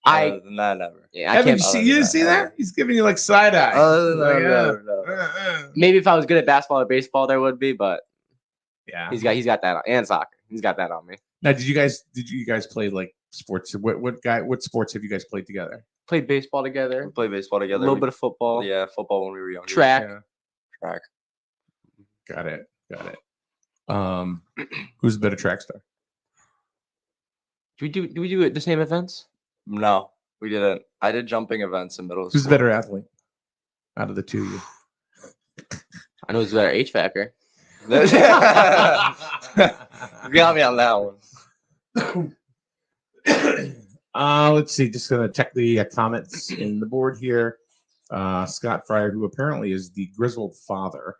Other than that, never. Yeah, I can't. You didn't see that? He's giving you like side eye. No. Maybe if I was good at basketball or baseball, there would be, but yeah, he's got that on, and soccer. He's got that on me. Now, did you guys play like sports? What sports have you guys played together? Played baseball together. We played baseball together. A little bit of football. Yeah, football when we were younger. Track. Track. Got it. Who's the better track star? Do we do the same events? No, we didn't. I did jumping events in middle school. Who's the better athlete out of the two of you? I know who's the better HVACer. You got me on that one. Let's see. Just gonna check the comments in the board here. Scott Fryer, who apparently is the Griswold father.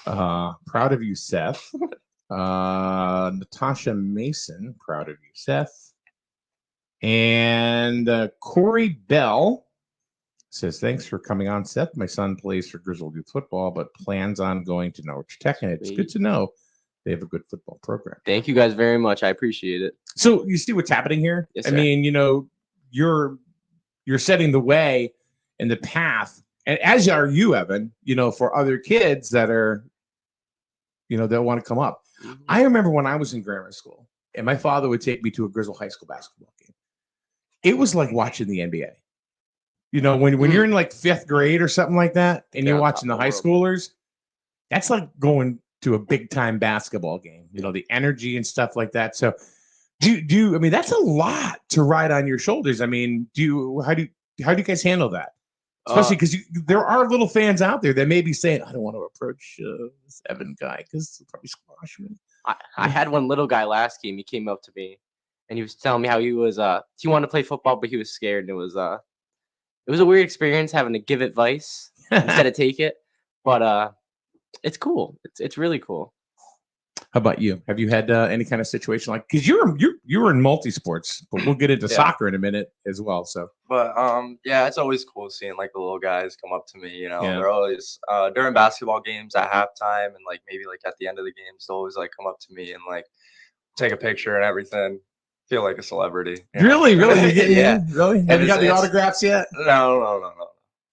Proud of you, Seth. Natasha Mason, proud of you, Seth. And Corey Bell says, thanks for coming on, Seth. My son plays for Griswold Youth Football, but plans on going to Norwich Tech, and it's good to know they have a good football program. Thank you guys very much. I appreciate it. So you see what's happening here? Yes, I sir. mean, you're setting the way and the path, and as are you, Evan, for other kids that are, that want to come up. Mm-hmm. I remember when I was in grammar school, and my father would take me to a Griswold High School basketball game. It was like watching the NBA. When you're in like 5th grade or something like that, and you're watching the high schoolers, that's like going to a big time basketball game. The energy and stuff like that. So, I mean, that's a lot to ride on your shoulders. I mean, how do you guys handle that? Especially because there are little fans out there that may be saying, I don't want to approach this Evan guy because he'll probably squash me. I had one little guy last game. He came up to me and he was telling me how he wanted to play football, but he was scared. And it was a weird experience having to give advice instead of take it. But it's cool. It's really cool. How about you? Have you had any kind of situation like, because you were in multi-sports, but we'll get into soccer in a minute as well. So, but yeah, it's always cool seeing like the little guys come up to me. They're always during basketball games at halftime and like maybe like at the end of the games, they'll always like come up to me and like take a picture and everything. Feel like a celebrity. Really? You're getting yeah. in? Really? Have you got the autographs yet? No.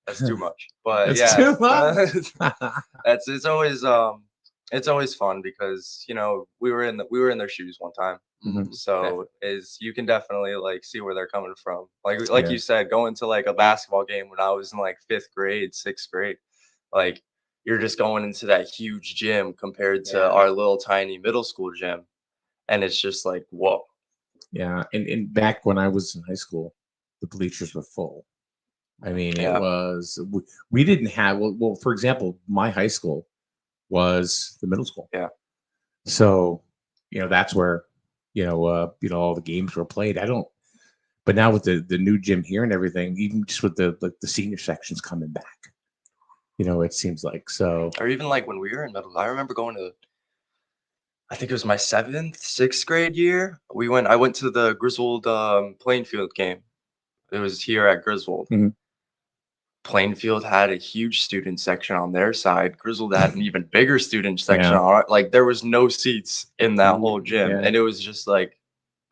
That's too much. But That's yeah, too much. it's always fun because we were in their shoes one time. Mhm. So is you can definitely like see where they're coming from. Like Yeah. you said, going to like a basketball game when I was in like 5th grade, 6th grade, like you're just going into that huge gym compared to our little tiny middle school gym, and it's just like whoa. Yeah, and back when I was in high school, the bleachers were full. I mean, it was we didn't have well. For example, my high school was the middle school. Yeah. So, that's where all the games were played. But now with the new gym here and everything, even just with the senior sections coming back, it seems like so. Or even like when we were in middle, I remember going to, I think it was my 7th, 6th grade year. I went to the Griswold Plainfield game. It was here at Griswold. Mhm. Plainfield had a huge student section on their side. Griswold had an even bigger student section Yeah. on it. Like there was no seats in that whole gym, Yeah. and it was just like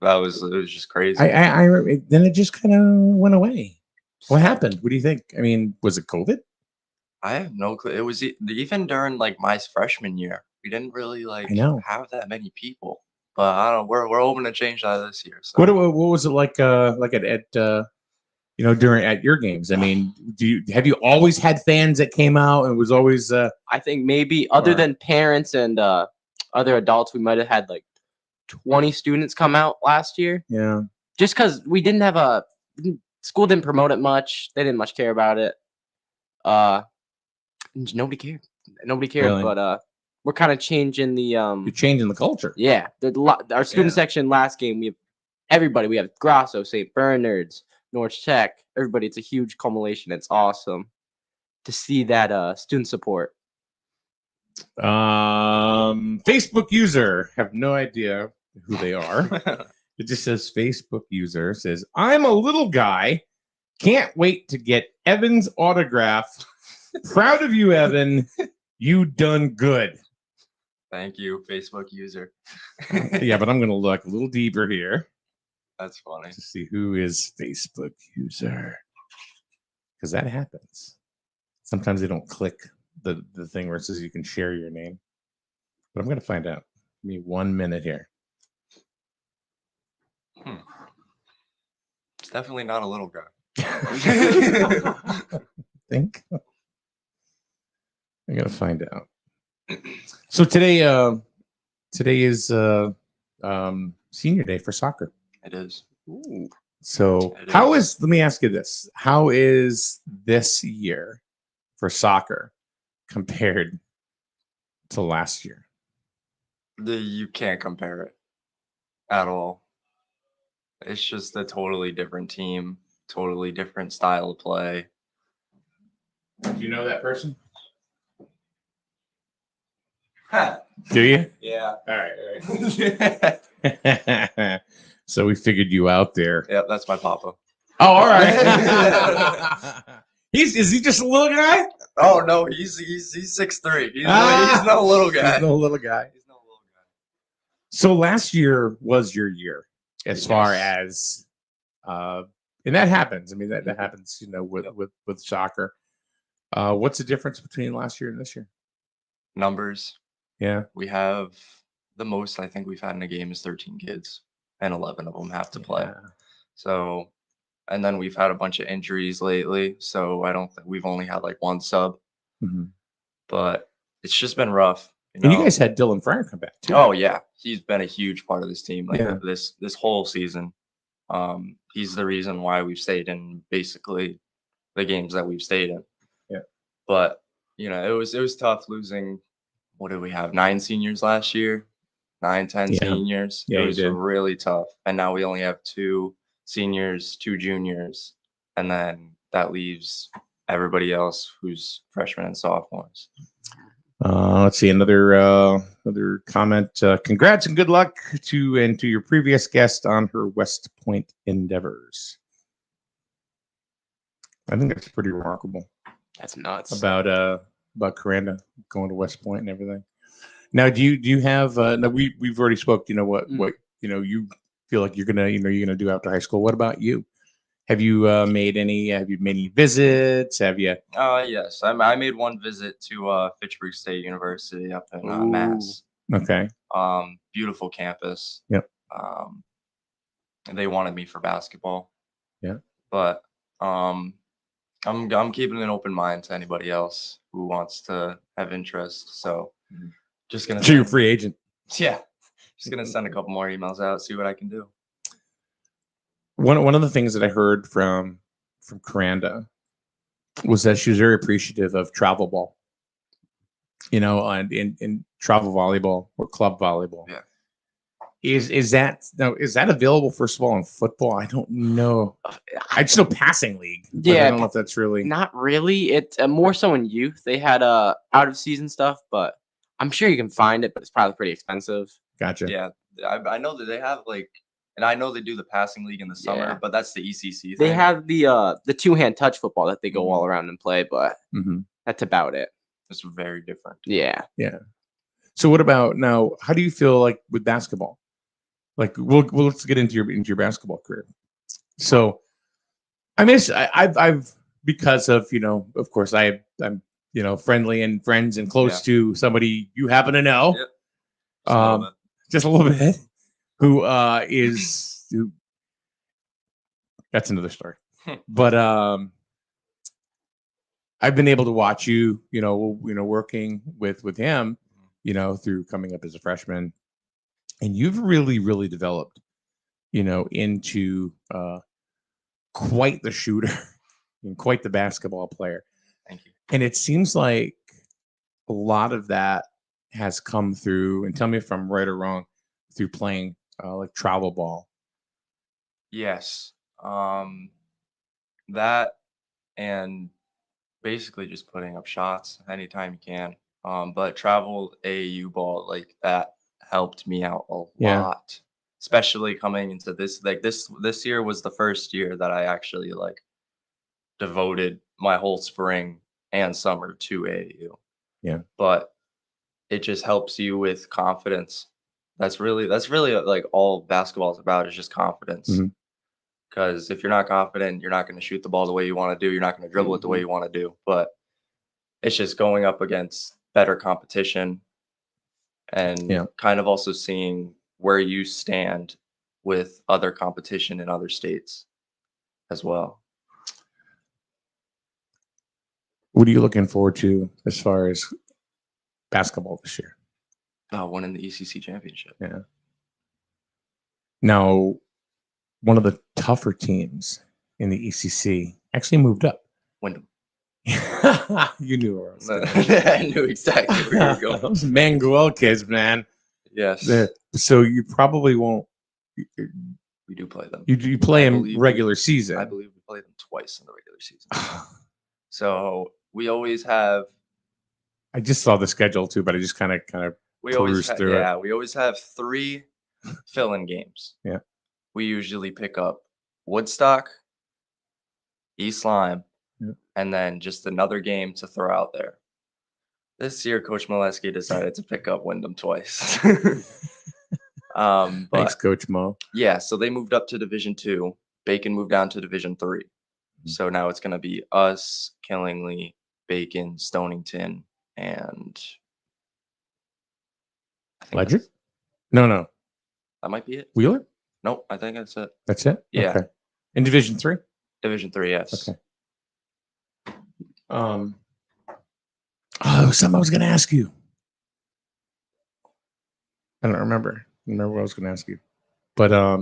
it was just crazy. I then it just kind of went away. What happened? What do you think? I mean, was it COVID? I have no clue. It was even during like my freshman year. We didn't really like I know. have that many people, but I don't know. We're hoping to change that this year. So. What was it like? Like at during at your games? I mean, have you always had fans that came out and it was always? I think maybe other than parents and other adults, we might have had like 20 students come out last year. Yeah. Just because we didn't have school didn't promote it much. They didn't much care about it. Nobody cared. Nobody cared. Really? But we're kind of changing the You're changing the culture. Yeah, our student section last game. We have everybody. We have Grasso, St. Bernard's, North Tech. Everybody. It's a huge culmination. It's awesome to see that student support. Facebook user, have no idea who they are. It just says Facebook user says, I'm a little guy. Can't wait to get Evan's autograph. Proud of you, Evan. You done good. Thank you, Facebook user. Yeah, but I'm going to look a little deeper here. That's funny. To see who is Facebook user. Because that happens. Sometimes they don't click the thing where it says you can share your name. But I'm going to find out. Give me 1 minute here. It's definitely not a little guy. Think. I gotta find out. So today is senior day for soccer. It is. Ooh. So let me ask you this. How is this year for soccer compared to last year? You can't compare it at all. It's just a totally different team, totally different style of play. Do you know that person? Huh. Do you? Yeah. All right. So we figured you out there. Yep, that's my papa. Oh, all right. Is he just a little guy? Oh no, he's 6'3". He's not a little guy. He's no little guy. So last year was your year, as far as, and that happens. I mean, that happens, with soccer. What's the difference between last year and this year? Numbers. Yeah. We have the most I think we've had in a game is 13 kids, and 11 of them have to play. So, and then we've had a bunch of injuries lately. So I don't think we've only had like one sub, but it's just been rough. And you guys had Dylan Fryer come back too. Oh yeah, he's been a huge part of this team. Like Yeah. this whole season. He's the reason why we've stayed in basically the games that we've stayed in. Yeah. But it was tough losing. What did we have? 9 seniors last year, 10 seniors. Yeah, It was you did. really tough. And now we only have 2 seniors, 2 juniors, and then that leaves everybody else who's freshmen and sophomores. Let's see another comment. Congrats and good luck to your previous guest on her West Point endeavors. I think that's pretty remarkable. That's nuts. About Coranda going to West Point and everything. Now, do you have? No, we've already spoke. What you feel like you're gonna do after high school. What about you? Have you made any visits? Have you? Yes. I made one visit to Fitchburg State University up in Mass. Okay. Beautiful campus. Yep. And they wanted me for basketball. Yeah. But I'm keeping an open mind to anybody else who wants to have interest. So just gonna. So you're a free agent. Yeah. Just gonna send a couple more emails out, see what I can do. One of the things that I heard from Coranda was that she was very appreciative of travel ball. And in travel volleyball or club volleyball. Yeah. Is that available first of all in football? I don't know. I just know passing league. Yeah, I don't know if that's really not really. It's more so in youth. They had out of season stuff, but I'm sure you can find it, but it's probably pretty expensive. Gotcha. Yeah, I know that they have and I know they do the passing league in the summer, but that's the ECC thing. They have the two-hand touch football that they go all around and play, but that's about it. It's very different. Yeah. Yeah. So what about now? How do you feel like with basketball? Like let's get into your basketball career. So I've because of of course I'm friendly and friends and close to somebody you happen to know. Yep. Just a little bit. Who that's another story. But I've been able to watch you, working with him, through coming up as a freshman, and you've really, really developed, into quite the shooter and quite the basketball player. Thank you. And it seems like a lot of that has come through, and tell me if I'm right or wrong, through playing like travel ball. Yes. That and basically just putting up shots anytime you can. But travel AAU ball like that helped me out a lot, especially coming into this. Like this year was the first year that I actually devoted my whole spring and summer to AAU. Yeah. But it just helps you with confidence. That's really all basketball is about, is just confidence. Because if you're not confident, you're not going to shoot the ball the way you want to do. You're not going to dribble it the way you want to do. But it's just going up against better competition and kind of also seeing where you stand with other competition in other states as well. What are you looking forward to as far as basketball this year? Winning the ECC championship. Yeah. Now, one of the tougher teams in the ECC actually moved up. Wyndham. You knew where I was going. I knew exactly where you were going. Those Manguel kids, man. Yes. So you probably won't. We do play them. You play them regular season. I believe we play them twice in the regular season. So we always have. I just saw the schedule too, but I just kind of perused through it. We always have 3 fill-in games. Yeah. We usually pick up Woodstock, East Lyme, and then just another game to throw out there. This year, Coach Molesky decided to pick up Wyndham twice. Thanks, Coach Mo. Yeah, so they moved up to Division 2. Bacon moved down to Division 3. So now it's going to be us, Killingly, Bacon, Stonington, and Ledger? No. That might be it. Wheeler? Nope, I think that's it. That's it? Yeah. Okay. In Division 3? Division 3, yes. Okay. Something I was going to ask you. I don't remember. What I was going to ask you. But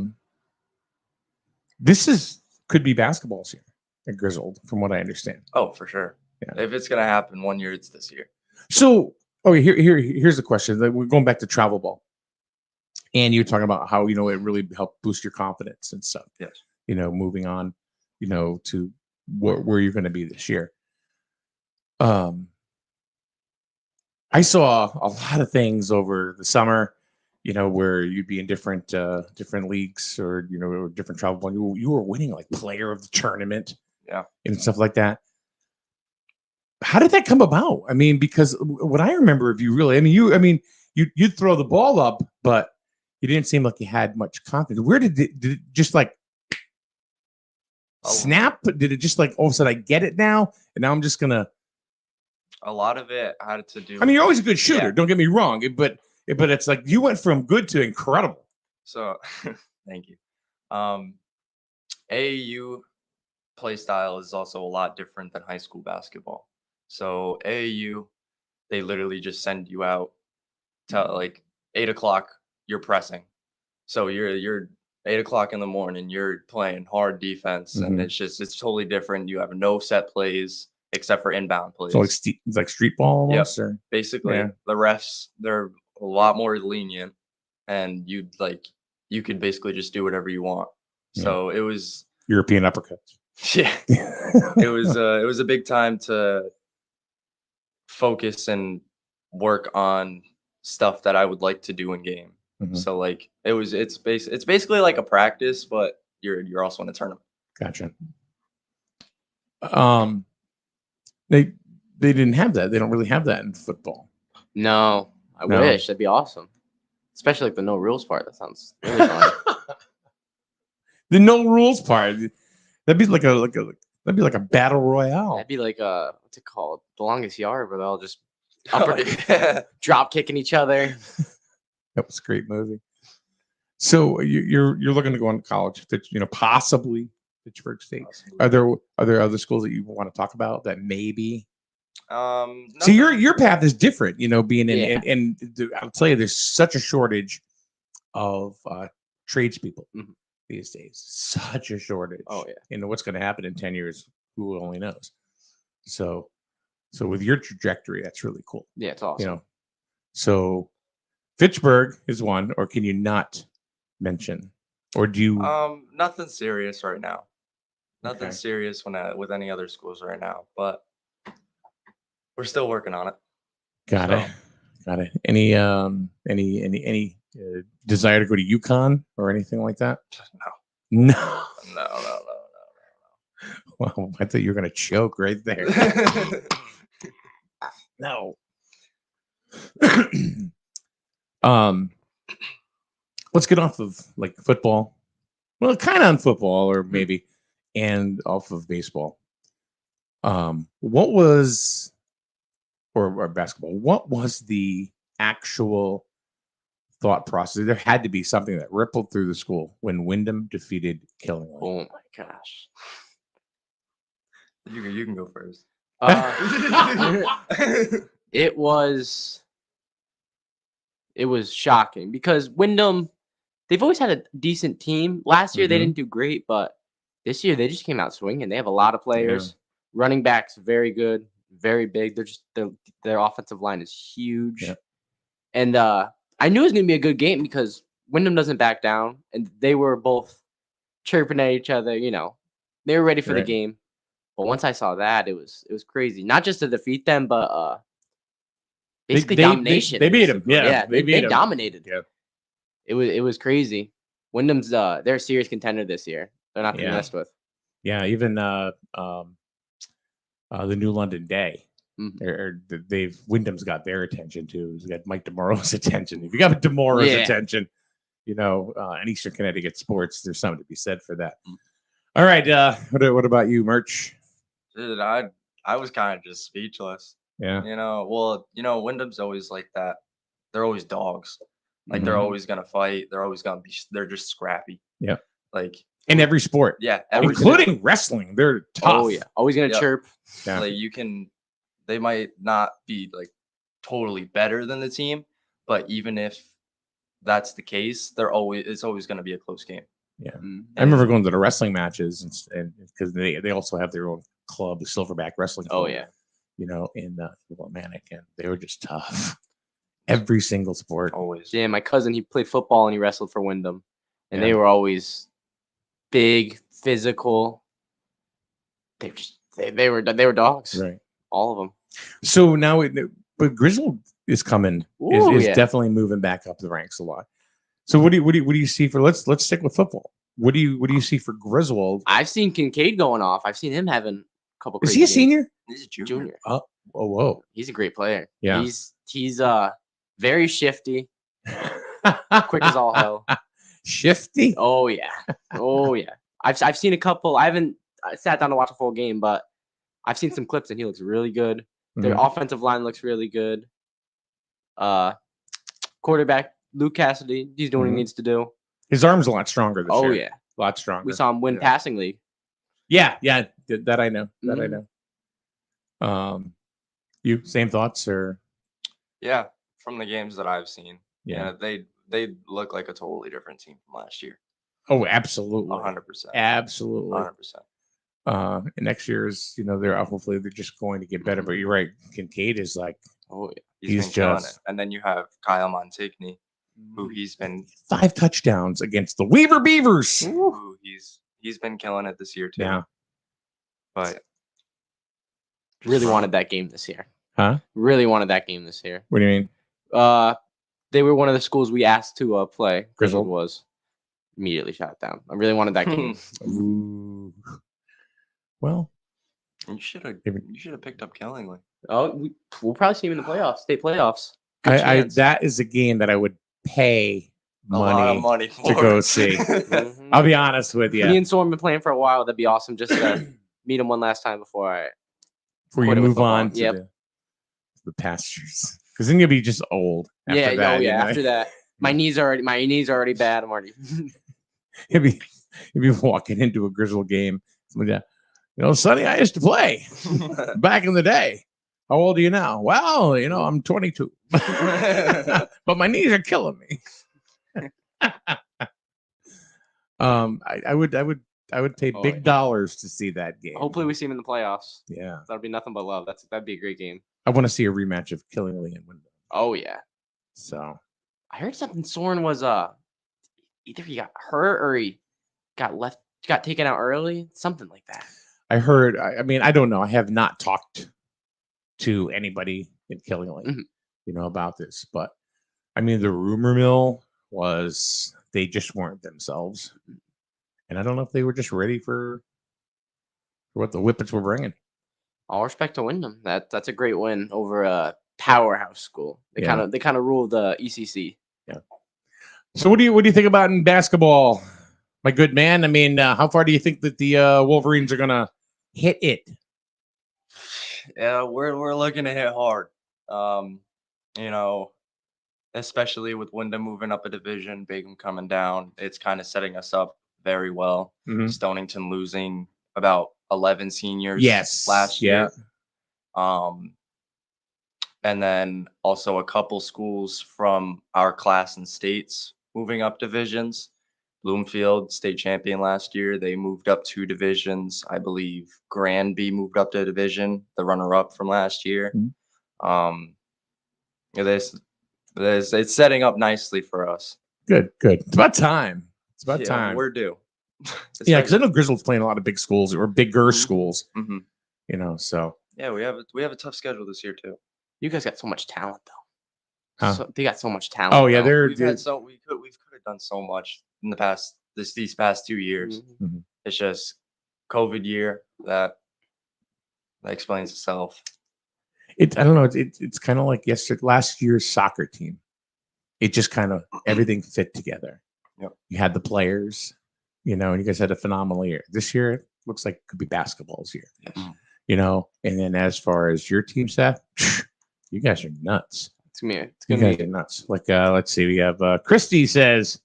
this could be basketball's year at Griswold, from what I understand. Oh, for sure. Yeah. If it's going to happen one year, it's this year. So, here's the question. We're going back to travel ball. And you're talking about how, it really helped boost your confidence and stuff. Yes. Moving on, to where you're going to be this year. I saw a lot of things over the summer, where you'd be in different leagues or, different travel ball. You were winning like player of the tournament. Yeah. And stuff like that. How did that come about? I mean, because what I remember of you really, you'd throw the ball up, but you didn't seem like you had much confidence. Where did it just like snap? Did it just like all of a sudden I get it now, and now I'm just gonna? A lot of it had to do. I mean, you're always a good shooter. Yeah. Don't get me wrong, but it's like you went from good to incredible. So, thank you. AAU play style is also a lot different than high school basketball. So AAU, they literally just send you out to like 8 o'clock. You're pressing, so you're 8 o'clock in the morning. You're playing hard defense, and it's totally different. You have no set plays except for inbound plays. So it's like street ball almost. Yep. Or? Basically, the refs, they're a lot more lenient, and you could basically just do whatever you want. So it was European uppercuts. Yeah, it was a big time to focus and work on stuff that I would like to do in game. So like it's basically like a practice, but you're also in a tournament. Gotcha. They didn't have that. They don't really have that in football. No, I wish. That'd be awesome. Especially like the no rules part. That sounds really fun. The no rules part. That'd be like a battle royale. That'd be like what's it called? The Longest Yard, where they're all just drop kicking each other. That was a great movie. So you're looking to go on to college, possibly Pittsburgh State. Are there other schools that you want to talk about that maybe? So your path is different, being in and I'll tell you, there's such a shortage of tradespeople these days. Such a shortage. Oh yeah. What's going to happen in 10 years? Who only knows? So with your trajectory, that's really cool. Yeah, it's awesome. So Fitchburg is one, or can you not mention, or do you? Nothing serious right now. Nothing serious with any other schools right now, but we're still working on it. Got it. Any desire to go to UConn or anything like that? No. Well, I thought you were gonna choke right there. No. Let's get off of like football. Well, kind of on football, or maybe, and off of baseball. What was, or basketball? What was the actual thought process? There had to be something that rippled through the school when Wyndham defeated Killingly. Oh my gosh! You can go first. It was shocking because Wyndham, they've always had a decent team. Last year they didn't do great, but this year they just came out swinging. They have a lot of players. Yeah. Running backs, very good, very big. Their offensive line is huge. Yeah. And I knew it was going to be a good game because Wyndham doesn't back down, and they were both chirping at each other. They were ready for the game. But once I saw that, it was crazy. Not just to defeat them, but basically domination. They beat them. Yeah, they beat they them. dominated. Yeah. It was crazy. Wyndham's they're a serious contender this year. They're not to be messed with. Yeah, even the New London Day. Wyndham's got their attention too. He's got Mike DeMoro's attention. If you got DeMoro's attention, in Eastern Connecticut sports, there's something to be said for that. All right, what about you, Merch? Dude, I was kind of just speechless. Yeah. Wyndham's always like that. They're always dogs. Like they're always gonna fight. They're just scrappy. Yeah. Like in every sport. Yeah. Including wrestling. They're tough. Oh yeah. Always gonna chirp. Yeah. Like they might not be like totally better than the team, but even if that's the case, it's always gonna be a close game. Yeah. I remember going to the wrestling matches and because they also have their own club, the Silverback Wrestling Club. Oh yeah. In Willimantic, and they were just tough. Every single sport. Always. Yeah, my cousin, he played football and he wrestled for Wyndham. And they were always big, physical. They were dogs. Right. All of them. So now but Griswold is coming. Is definitely moving back up the ranks a lot. So what do you see for let's stick with football. What do you see for Griswold? I've seen Kincaid going off. I've seen him having a couple. Is he a senior? He's a junior. Oh, whoa. He's a great player. Yeah. He's very shifty. Quick as all hell. Shifty? Oh yeah. I've seen a couple. I sat down to watch a full game, but I've seen some clips and he looks really good. Their offensive line looks really good. Quarterback Luke Cassidy, he's doing what he needs to do. His arm's a lot stronger this year. Oh yeah, a lot stronger. We saw him win passing league. Yeah, that I know. That I know. You same thoughts or? Yeah, from the games that I've seen, Yeah. they look like a totally different team from last year. Oh, absolutely. 100%. Absolutely. 100%. And next year is, hopefully they're just going to get better. But you're right, Kincaid is like, oh yeah, he's been killing just it. And then you have Kyle Montigny, who he's been 5 touchdowns against the Weaver Beavers. Who he's been killing it this year too. Yeah. But really wanted that game this year. Huh? Really wanted that game this year. What do you mean? They were one of the schools we asked to play. Griswold was immediately shot down. I really wanted that game. Ooh. Well, you should have picked up Killingly. Oh, we'll probably see him in the playoffs, state playoffs. That is a game that I would pay a lot of money to go see. I'll be honest with you. Me and Soren been playing for a while. That'd be awesome just to meet him one last time before you move on to the pastures. Because then you'll be just old. After that, After that, my knees are already bad. I'm already. You'll be walking into a Griswold game. Sonny, I used to play back in the day. How old are you now? Well, I'm 22, but my knees are killing me. I would pay big dollars to see that game. Hopefully, we see him in the playoffs. Yeah, that'll be nothing but love. That'd be a great game. I want to see a rematch of Killingly and Wyndham. Oh yeah. So I heard something. Soren was either he got hurt or he got taken out early, something like that. I heard. I mean, I don't know. I have not talked to anybody in Killingly, about this, but I mean, the rumor mill was they just weren't themselves, and I don't know if they were just ready for what the Whippets were bringing. All respect to Wyndham. That's a great win over a powerhouse school. They kind of ruled the ECC. Yeah. So what do you think about in basketball, my good man? I mean, how far do you think that the Wolverines are gonna hit it? Yeah, we're looking to hit hard. Especially with Wyndham moving up a division, Bingham coming down, it's kind of setting us up very well. Stonington losing about 11 seniors last year. And then also a couple schools from our class and states moving up divisions. Bloomfield, state champion last year, they moved up 2 divisions. I believe Granby moved up to a division, the runner-up from last year. It's setting up nicely for us. Good. It's about time. Time. We're due. Yeah, because I know Griswold's playing a lot of big schools or bigger schools. So yeah, we have a tough schedule this year too. You guys got so much talent though. Huh? They got so much talent. Oh yeah, we could have done so much in the past these past 2 years. It's just COVID year that explains itself. I don't know. It's kind of like last year's soccer team. It just kind of everything fit together. Yep. You had the players, and you guys had a phenomenal year. This year it looks like it could be basketball's year. Yes. And then as far as your team, Seth, you guys are nuts. You guys are nuts. Like let's see, we have Christy says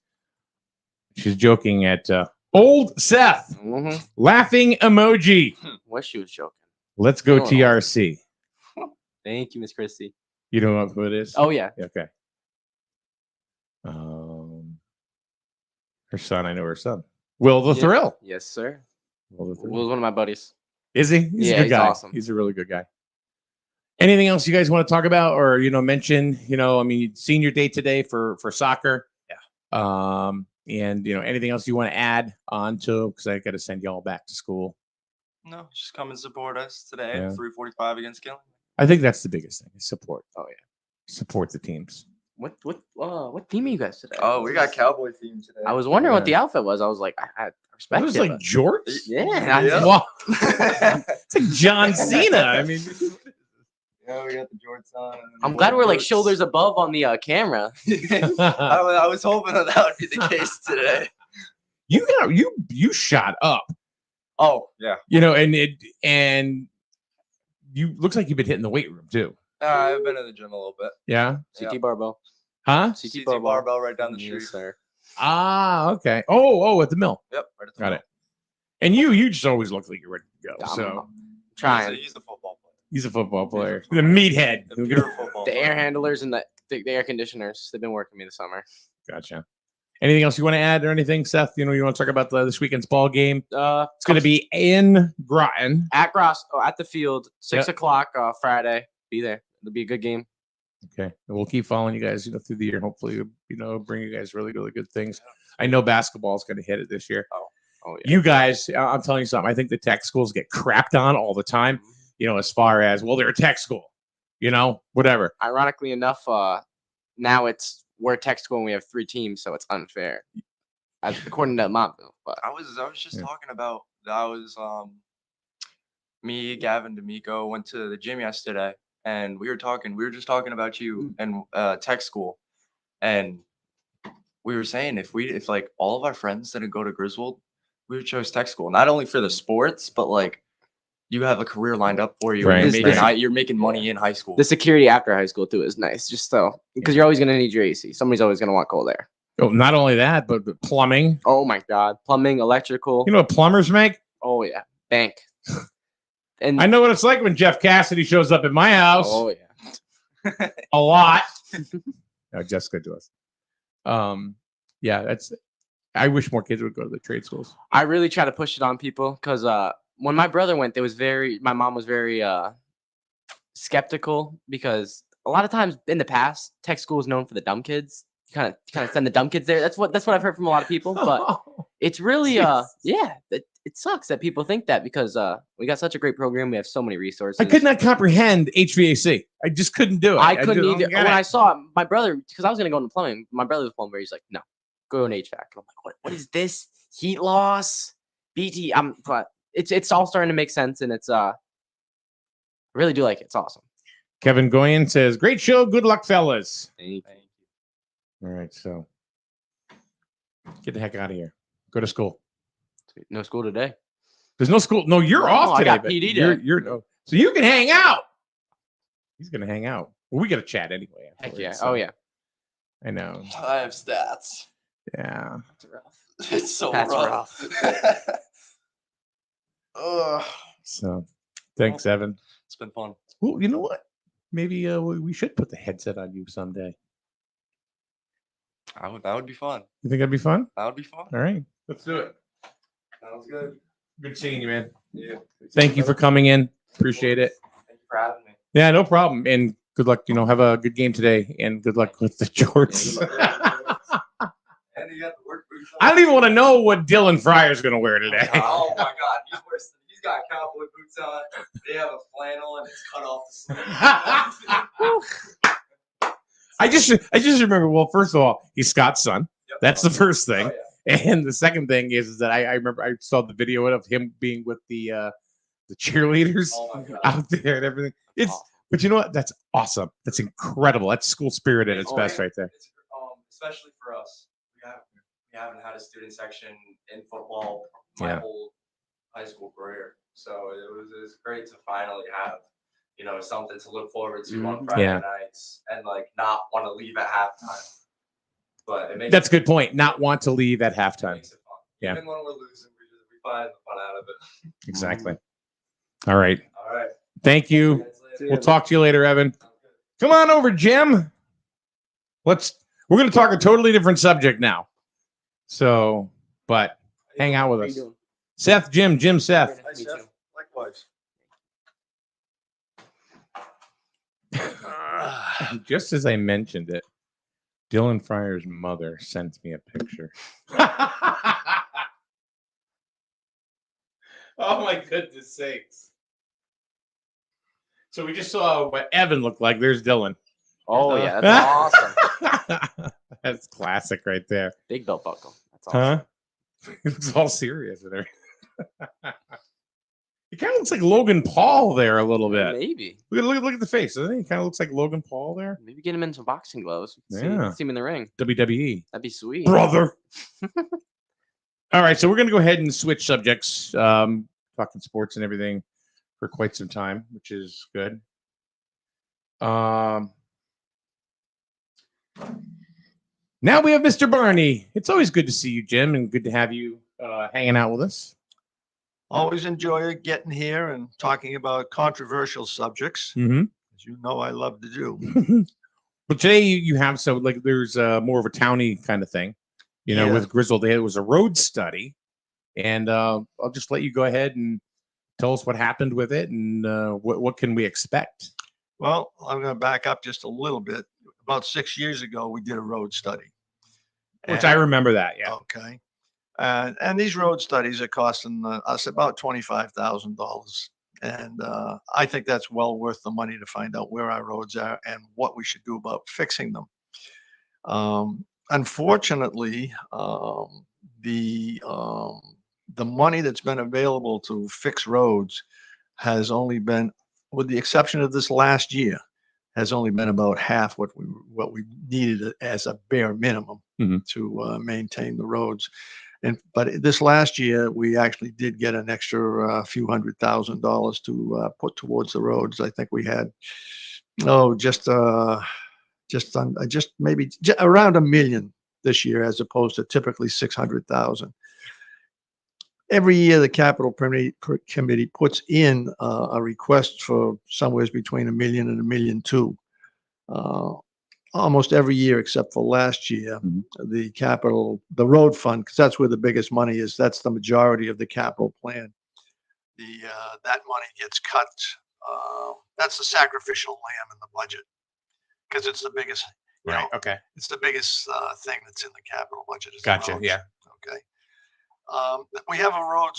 she's joking at old Seth. Laughing emoji. Wish she was joking. Let's go TRC. Thank you, Miss Christy. You don't know who it is? Oh yeah. Okay. Her son, I know her son. Will the Thrill. Yes, sir. Will was one of my buddies. Is he? He's a good guy. Awesome. He's a really good guy. Anything else you guys want to talk about or mention? I mean, senior day today for soccer. Yeah. And anything else you want to add on to? Because I got to send y'all back to school. No, just come and support us today Yeah. at 3:45 against Killing. I think that's the biggest thing. Is support. Oh yeah. Support the teams. What team are you guys today? Oh, we got Cowboy team today. I was wondering what the outfit was. I was like, I respect It was it, like but- jorts. Yeah. Wow. It's like John Cena. I mean, yeah, we got the jorts on. I'm glad we're like shoulders above on the camera. I was hoping that would be the case today. You shot up Oh yeah. And you looks like you've been hitting the weight room too. I've been in the gym a little bit. Yeah. CT barbell. Huh? CT barbell right down the street. Yes, sir. Ah, okay. Oh, at the mill. Yep, right at the Got mill. it. And you just always look like you're ready to go. So Trying. He's a football player. he's a football player. The meathead. The pure football The player. air handlers and the air conditioners. They've been working me this summer. Gotcha. Anything else you want to add or anything, Seth? You want to talk about this weekend's ball game? It's going to be in Groton. At the field, 6 o'clock Friday. Be there. It'll be a good game. Okay. And we'll keep following you guys, through the year. Hopefully, bring you guys really, really good things. I know basketball is going to hit it this year. Oh yeah. You guys, I'm telling you something. I think the tech schools get crapped on all the time. As far as they're a tech school. Whatever. Ironically enough, now we're a tech school and we have 3 teams, so it's unfair, according to Montville. But I was just talking about that. Me, Gavin, D'Amico went to the gym yesterday, and we were just talking about you and tech school, and we were saying if like all of our friends didn't go to Griswold, we would choose tech school, not only for the sports, but like you have a career lined up for you. Right. And you're making money in high school. the security after high school too is nice, just so because you're always going to need your AC. Somebody's always going to want cold air. Oh, not only that, but the plumbing. Oh my God, plumbing, electrical. You know what plumbers make? Oh yeah, bank. And I know what it's like when Jeff Cassidy shows up at my house. Oh yeah, a lot. No, Jessica does. Yeah, I wish more kids would go to the trade schools. I really try to push it on people because when my brother went, my mom was very skeptical because a lot of times in the past, tech school is known for the dumb kids. You kind of send the dumb kids there. That's what I've heard from a lot of people. But it's really it sucks that people think that because we got such a great program. We have so many resources. I could not comprehend HVAC. I just couldn't do it. I couldn't either. When I saw it, my brother, because I was gonna go into plumbing. My brother was a plumber. He's like, no, go in HVAC. And I'm like, what is this? Heat loss, BT. But it's all starting to make sense, and it's I really do like it. It's awesome. Kevin Goyen says, "Great show. Good luck, fellas." Thank you. All right, so get the heck out of here. Go to school. No school today. There's no school. No, you're off today. I got PD day. You're so you can hang out. He's gonna hang out. Well, we got to chat anyway. Heck yeah. So. Oh yeah. I know. I have stats. Yeah. That's rough. It's so That's rough. So, thanks, Evan. It's been fun. Well, you know what? Maybe we should put the headset on you someday. That would be fun. You think that'd be fun? That would be fun. All right, let's do it. Sounds good. Good seeing you, man. Yeah. Thank you for coming in. Appreciate it. Thank you for having me. Yeah, no problem. And good luck. Have a good game today, and good luck with the jorts. And you got the work boots on. I don't even want to know what Dylan Fryer's going to wear today. Oh my God, he's got cowboy boots on. They have a flannel and it's cut off the sleeve. I just remember. Well, first of all, he's Scott's son. Yep. That's the first thing. Oh, yeah. And the second thing is that I remember I saw the video of him being with the cheerleaders out there and everything. But you know what? That's awesome. That's incredible. That's school spirit at its best, right there. It's, especially for us, we haven't had a student section in football my whole high school career. So it was great to finally have something to look forward to on Friday nights and not want to leave at halftime. But that's a good point. Not want to leave at halftime. Makes it fun. Yeah. Even when we're losing, we find the fun out of it. Exactly. All right. All right. Thank you. We'll talk to you later, Evan. Come on over, Jim. We're going to talk a totally different subject now. So, but hang out with us. Seth, Jim, Seth. Hi, Seth. Likewise. Just as I mentioned it, Dylan Fryer's mother sent me a picture. Oh my goodness sakes. So we just saw what Evan looked like. There's Dylan. Oh yeah, that's awesome. That's classic right there. Big belt buckle. That's awesome. Huh? He looks all serious in there. He kind of looks like Logan Paul there a little bit. Maybe. Look at the face. Doesn't he? He kind of looks like Logan Paul there. Maybe get him in some boxing gloves. Yeah. See him in the ring. WWE. That'd be sweet. Brother. All right, so we're going to go ahead and switch subjects, talking sports and everything for quite some time, which is good. Now we have Mr. Barney. It's always good to see you, Jim, and good to have you hanging out with us. Always enjoy getting here and talking about controversial subjects. Mm-hmm. As you know, I love to do. But today you have there's more of a towny kind of thing, with Griswold. It was a road study, and I'll just let you go ahead and tell us what happened with it and what can we expect. Well, I'm going to back up just a little bit. About 6 years ago, we did a road study, Which I remember that, yeah. Okay. And these road studies are costing us about $25,000. And I think that's well worth the money to find out where our roads are and what we should do about fixing them. Unfortunately, the money that's been available to fix roads has only been, with the exception of this last year, has only been about half what we needed as a bare minimum to maintain the roads. But this last year, we actually did get an extra few $100,000 to put towards the roads. I think we had just maybe around $1 million this year, as opposed to typically $600,000. Every year, the capital committee puts in a request for somewhere between $1 million and $1.2 million. Almost every year except for last year, the road fund, because that's where the biggest money is. That's the majority of the capital plan. That money gets cut. That's the sacrificial lamb in the budget because it's the biggest. Right. Okay. It's the biggest thing that's in the capital budget. Gotcha. Yeah. Okay. They have a road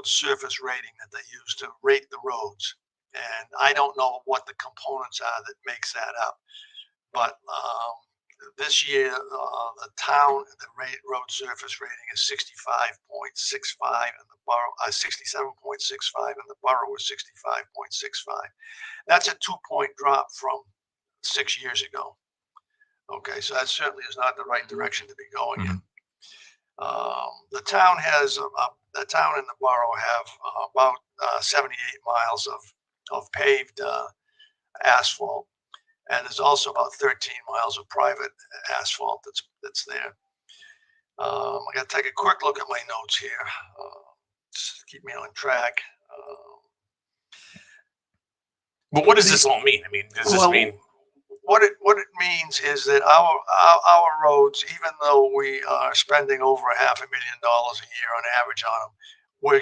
surface rating that they use to rate the roads, and I don't know what the components are that makes that up. But this year, the road surface rating is 65.65, and the borough 67.65, and the borough was 65.65. That's a 2-point drop from 6 years ago. Okay, so that certainly is not the right direction to be going in. The town and the borough have about 78 miles of paved asphalt. And there's also about 13 miles of private asphalt that's there. I got to take a quick look at my notes here, just to keep me on track. But what does this all mean? I mean, does this mean what it means is that our roads, even though we are spending over $500,000 a year on average on them, we're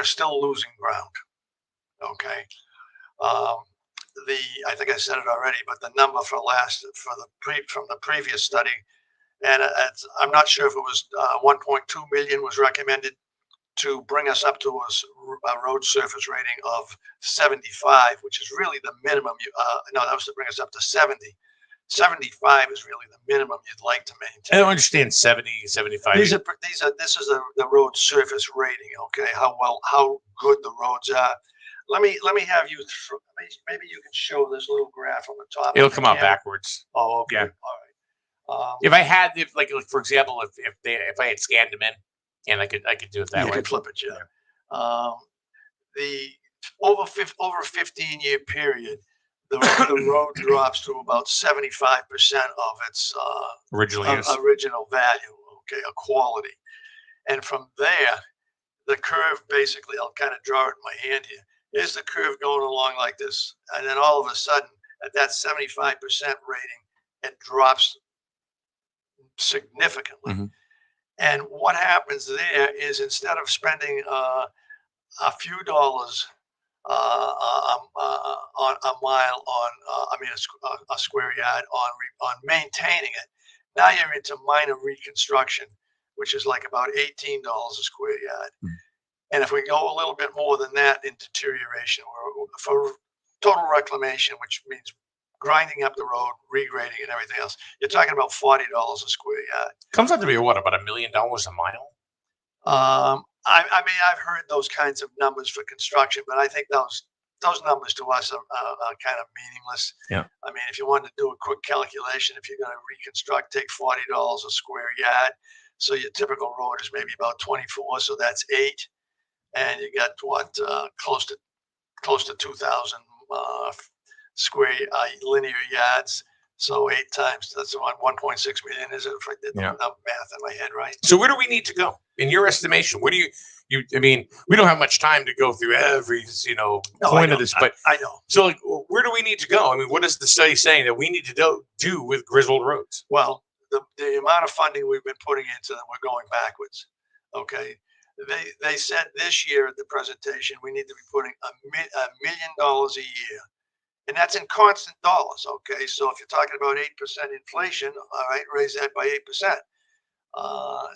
still losing ground. Okay. I think I said it already, but the number from the previous study, and I'm not sure if it was 1.2 million was recommended to bring us up to a road surface rating of 75, which is really the minimum. That was to bring us up to 70. 75 is really the minimum you'd like to maintain. I don't understand 70, 75. This is the road surface rating. Okay, how good the roads are. Let me have you. Maybe you can show this little graph on the top. It'll come out backwards. Oh, okay. Yeah. All right. If I had, for example, if I had scanned them in, and I could do it that way. You could flip it, yeah. The over a 15-year period, the road drops to about 75% of its original value. Okay, a quality, and from there, the curve basically. I'll kind of draw it in my hand here. Is the curve going along like this, and then all of a sudden at that 75% rating, it drops significantly. And what happens there is instead of spending a few dollars on a mile a square yard on maintaining it, now you're into minor reconstruction, which is like about $18 a square yard. And if we go a little bit more than that in deterioration, or for total reclamation, which means grinding up the road, regrading, and everything else, you're talking about $40 a square yard. Comes out to be about $1 million a mile. I mean, I've heard those kinds of numbers for construction, but I think those numbers to us are kind of meaningless. Yeah. I mean, if you wanted to do a quick calculation, if you're going to reconstruct, take $40 a square yard, So your typical road is maybe about 24, so that's 8, and you got what close to 2,000 square linear yards. So 8 times, that's 1.6 million, is it? If I did the math in my head right. So where do we need to go in your estimation? Where do you? I mean, we don't have much time to go through every point of this, but I know. So like, where do we need to go? I mean, what is the study saying that we need to do with Griswold roads? Well, the amount of funding we've been putting into them, we're going backwards. Okay. They said this year at the presentation, we need to be putting $1 million a year. And that's in constant dollars. Okay. So if you're talking about 8% inflation, all right, raise that by 8%,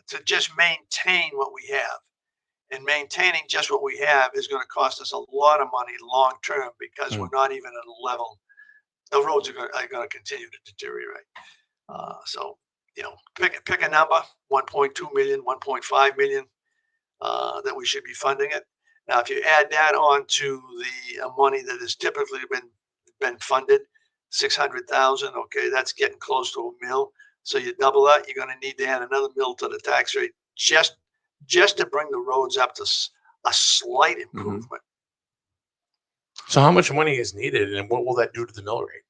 to just maintain what we have. And maintaining just what we have is going to cost us a lot of money long term, because we're not even at a level. The roads are going to continue to deteriorate. So, pick a number, 1.2 million, 1.5 million, that we should be funding it. Now, if you add that on to the money that has typically been funded, 600,000, okay, that's getting close to $1 million. So you double that, you're going to need to add another $1 million to the tax rate just to bring the roads up to a slight improvement. So how much money is needed, and what will that do to the mill rate?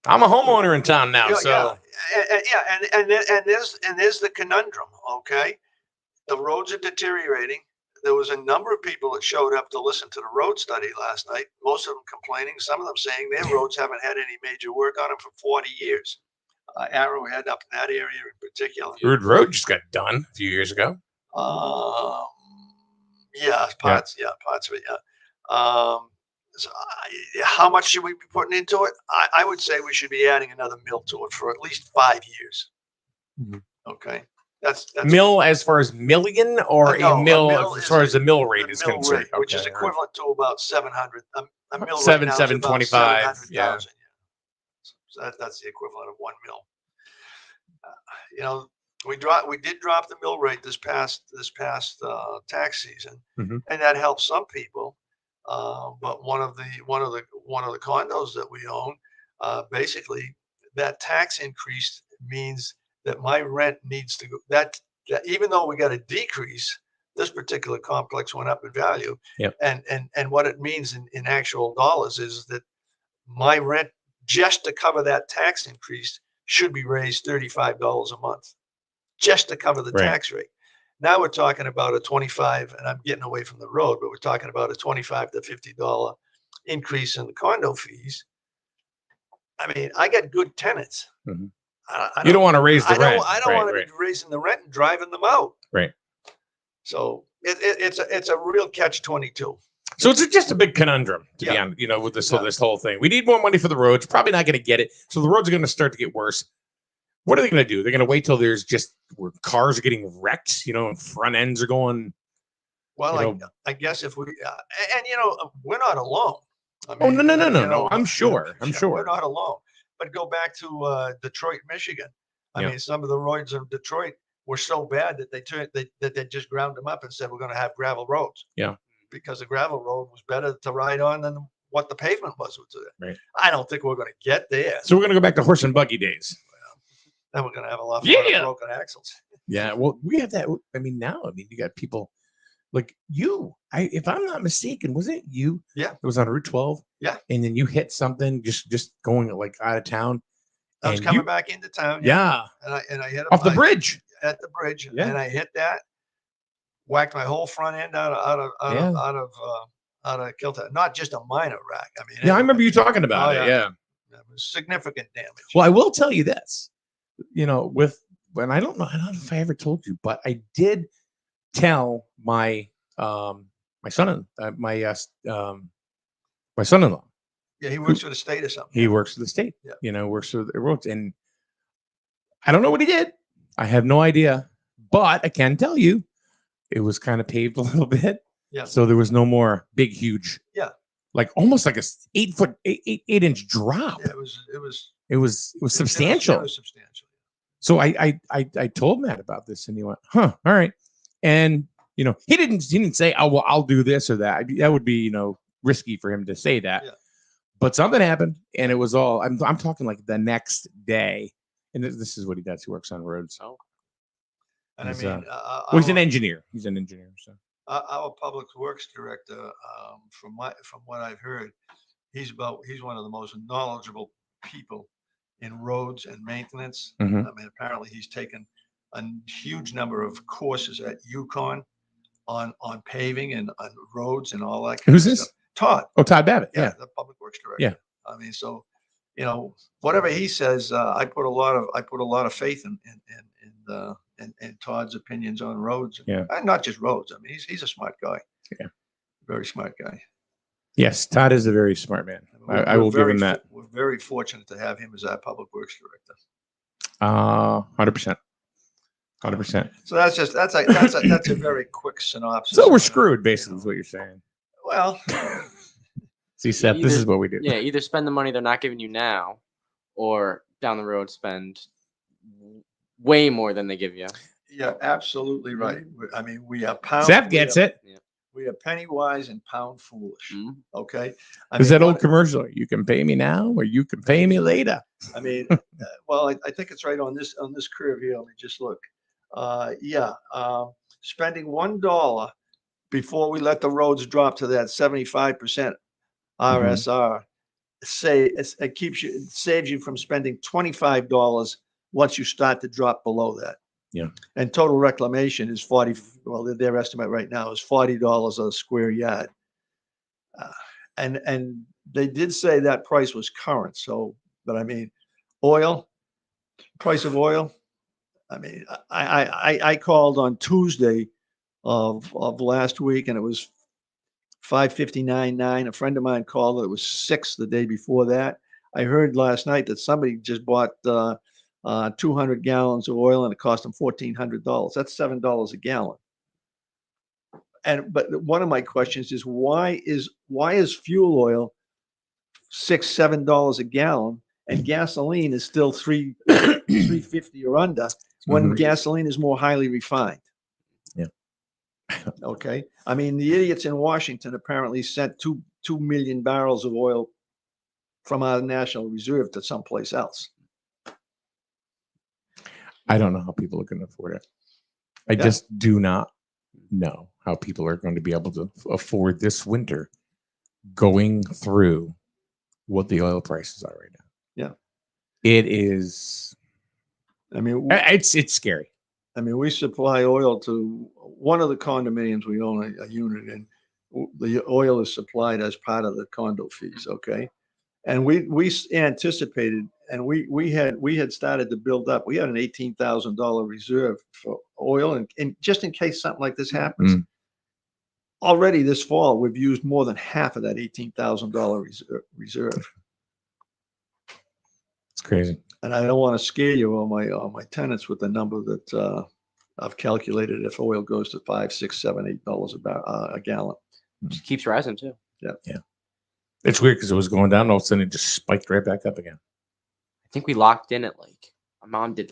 I'm a homeowner in town now, and there's the conundrum. Okay, the roads are deteriorating. There was a number of people that showed up to listen to the road study last night. Most of them complaining, some of them saying their roads haven't had any major work on them for 40 years. Arrowhead up in that area in particular. Rood Road just got done a few years ago. Parts of it. So how much should we be putting into it? I would say we should be adding another $1 million to it for at least 5 years. Okay, that's mill as far as million, or a mill as far as the mill rate is concerned, which is equivalent to about 700. A mill 725. Yeah. So that's the equivalent of 1 mil. We did drop the mill rate this past tax season, and that helped some people. But one of the condos that we own, basically that tax increase means that my rent needs to go. That even though we got a decrease, this particular complex went up in value. Yep. And what it means in actual dollars is that my rent, just to cover that tax increase, should be raised $35 a month, just to cover the tax rate. Now we're talking about a 25, and I'm getting away from the road, but we're talking about a $25 to $50 increase in the condo fees. I mean, I got good tenants. You don't want to raise the rent. I don't want to be raising the rent and driving them out. Right. So it's a real catch-22. So it's just a big conundrum, to be honest, with this whole thing. We need more money for the roads. Probably not going to get it. So the roads are going to start to get worse. What are they going to do? They're going to wait till there's just where cars are getting wrecked, and front ends are going. Well, I guess if we, we're not alone. I mean, no. I'm sure. We're not alone. But go back to Detroit, Michigan. I mean, some of the roads in Detroit were so bad that they just ground them up and said, we're going to have gravel roads. Yeah. Because the gravel road was better to ride on than what the pavement was. Right. I don't think we're going to get there. So we're going to go back to horse and buggy days. Then we're going to have a lot of broken axles. Yeah. Well, we have that. I mean, you got people like you. If I'm not mistaken, was it you? Yeah. It was on Route 12. Yeah. And then you hit something just going like out of town. I was coming back into town. Yeah. And I hit off the bridge. At the bridge. Yeah. And I hit that. Whacked my whole front end out of kilter. Not just a minor wreck. I mean, I remember you talking about it. Yeah. It was significant damage. Well, I will tell you this. When I don't know if I ever told you, but I did tell my son-in-law. Yeah, he works for the state or something. He works for the state. Yeah. Works for the roads, and I don't know what he did. I have no idea, but I can tell you, it was kind of paved a little bit. Yeah. So there was no more big, huge. Yeah. Like almost like a 8-inch drop. Yeah, it was substantial. It was substantial. So I told Matt about this, and he went, "Huh, all right." And he didn't say, "Oh, well, I'll do this or that." That would be risky for him to say that. Yeah. But something happened, and it was all. I'm talking like the next day, And this is what he does. He works on roads. Oh. And He's, I mean, well, he's an engineer. He's an engineer. So our public works director, from what I've heard, he's one of the most knowledgeable people in roads and maintenance. Mhm. I mean, apparently he's taken a huge number of courses at UConn on paving and on roads and all that kind Who's of this? stuff. Todd. Oh, Todd Babbitt. Yeah, Yeah. the public works director. Yeah. I mean, so whatever he says, I put a lot of faith in Todd's opinions on roads. Yeah. And not just roads. I mean, he's a smart guy. Yeah. Very smart guy. Yes, Todd is a very smart man. I will give him that. We're very fortunate to have him as our public works director. 100%. 100%. So that's a very quick synopsis. So we're screwed, basically, is what you're saying. Well, see, Seth, this is what we do. Yeah, either spend the money they're not giving you now, or down the road spend way more than they give you. Yeah, absolutely right. I mean, we are pound. Seth gets it. We are penny wise and pound foolish. Okay. There's that old commercial. You can pay me now, or you can pay me later. I mean, well, I think it's right on this curve here. Let me just look. Spending $1 before we let the roads drop to that 75% RSR, it saves you from spending $25 once you start to drop below that. Yeah. And total reclamation is their estimate right now is $40 a square yard. And they did say that price was current. So, but I mean, price of oil. I mean, I called on Tuesday of last week and it was $5.59.9. A friend of mine called, it was $6 the day before that. I heard last night that somebody just bought 200 gallons of oil and it cost them $1,400. That's $7 a gallon. But one of my questions is why is fuel oil $6-7 a gallon and gasoline is still $3.50 or under when gasoline is more highly refined? Yeah. Okay. I mean, the idiots in Washington apparently sent 2 million barrels of oil from our national reserve to someplace else. I don't know how people are going to afford it. I just do not know how people are going to be able to afford this winter going through what the oil prices are right now. Yeah. It is. I mean, it's scary. I mean, we supply oil to one of the condominiums we own a unit in. The oil is supplied as part of the condo fees. Okay. And we anticipated, and we had started to build up. We had an $18,000 reserve for oil, and just in case something like this happens. Already this fall, we've used more than half of that $18,000 reserve. It's crazy. And I don't want to scare you on my tenants with the number that I've calculated if oil goes to $5, $6, $7, $8 a gallon. It keeps rising too. Yeah. Yeah. It's weird because it was going down, all of a sudden it just spiked right back up again. I think we locked in at my mom did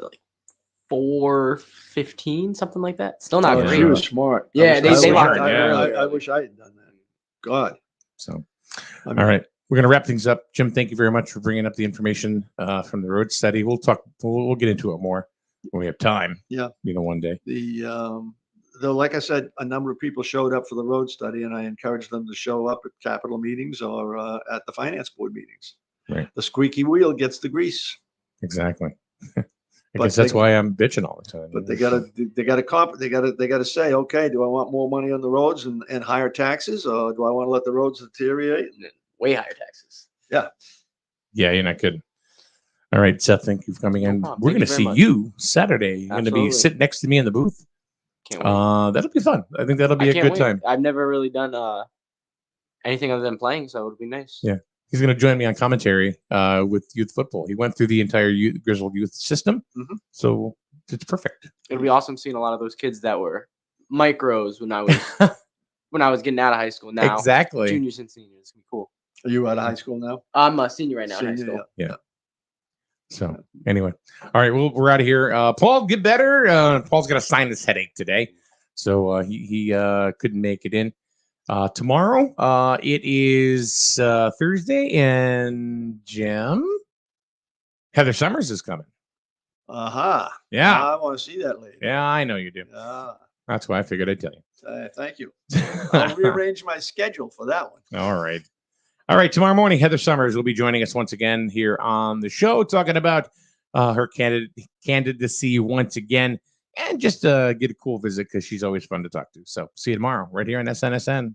$4.15, something like that. Still not great. She was smart. Yeah, they locked in. I wish I had done that. God. So, all right, we're going to wrap things up. Jim, thank you very much for bringing up the information from the road study. We'll get into it more when we have time. Yeah. One day. Though, like I said, a number of people showed up for the road study, and I encouraged them to show up at capital meetings or at the finance board meetings. Right. The squeaky wheel gets the grease. Exactly. I guess that's why I'm bitching all the time. But they gotta say, okay, do I want more money on the roads and higher taxes, or do I want to let the roads deteriorate? Way higher taxes. Yeah. Yeah, you're not kidding. All right, Seth, thank you for coming in. We're going to see you Saturday. You're going to be sitting next to me in the booth. Can't wait. That'll be fun. I think that'll be a good time. I've never really done anything other than playing, so it'll be nice. Yeah. He's going to join me on commentary with youth football. He went through the entire Griswold youth system, so it's perfect. It'll be awesome seeing a lot of those kids that were micros when I was getting out of high school. Now, exactly, juniors and seniors. It's gonna be cool. Are you out of high school now? I'm a senior right now in high school. Yeah. So anyway, all right, we're out of here. Paul, get better. Paul's got a sinus headache today, so he couldn't make it in. Tomorrow, it is Thursday, and Jim, Heather Summers is coming. Yeah. I want to see that lady. Yeah, I know you do. That's why I figured I'd tell you. Thank you. I'll rearrange my schedule for that one. All right. All right. Tomorrow morning, Heather Summers will be joining us once again here on the show, talking about her candidacy once again, and just get a cool visit because she's always fun to talk to. So see you tomorrow right here on SNSN.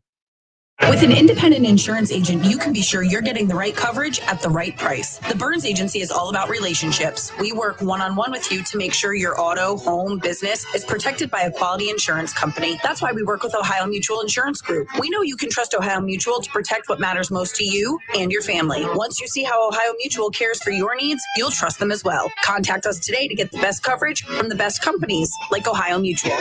With an independent insurance agent, you can be sure you're getting the right coverage at the right price. The Burns Agency is all about relationships. We work one-on-one with you to make sure your auto, home, business is protected by a quality insurance company. That's why we work with Ohio Mutual Insurance Group. We know you can trust Ohio Mutual to protect what matters most to you and your family. Once you see how Ohio Mutual cares for your needs, you'll trust them as well. Contact us today to get the best coverage from the best companies like Ohio Mutual.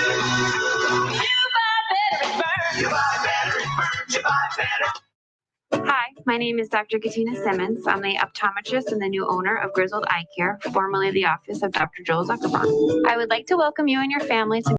Hi, my name is Dr. Katina Simmons. I'm the optometrist and the new owner of Griswold Eye Care, formerly the office of Dr. Joel Zuckerman. I would like to welcome you and your family to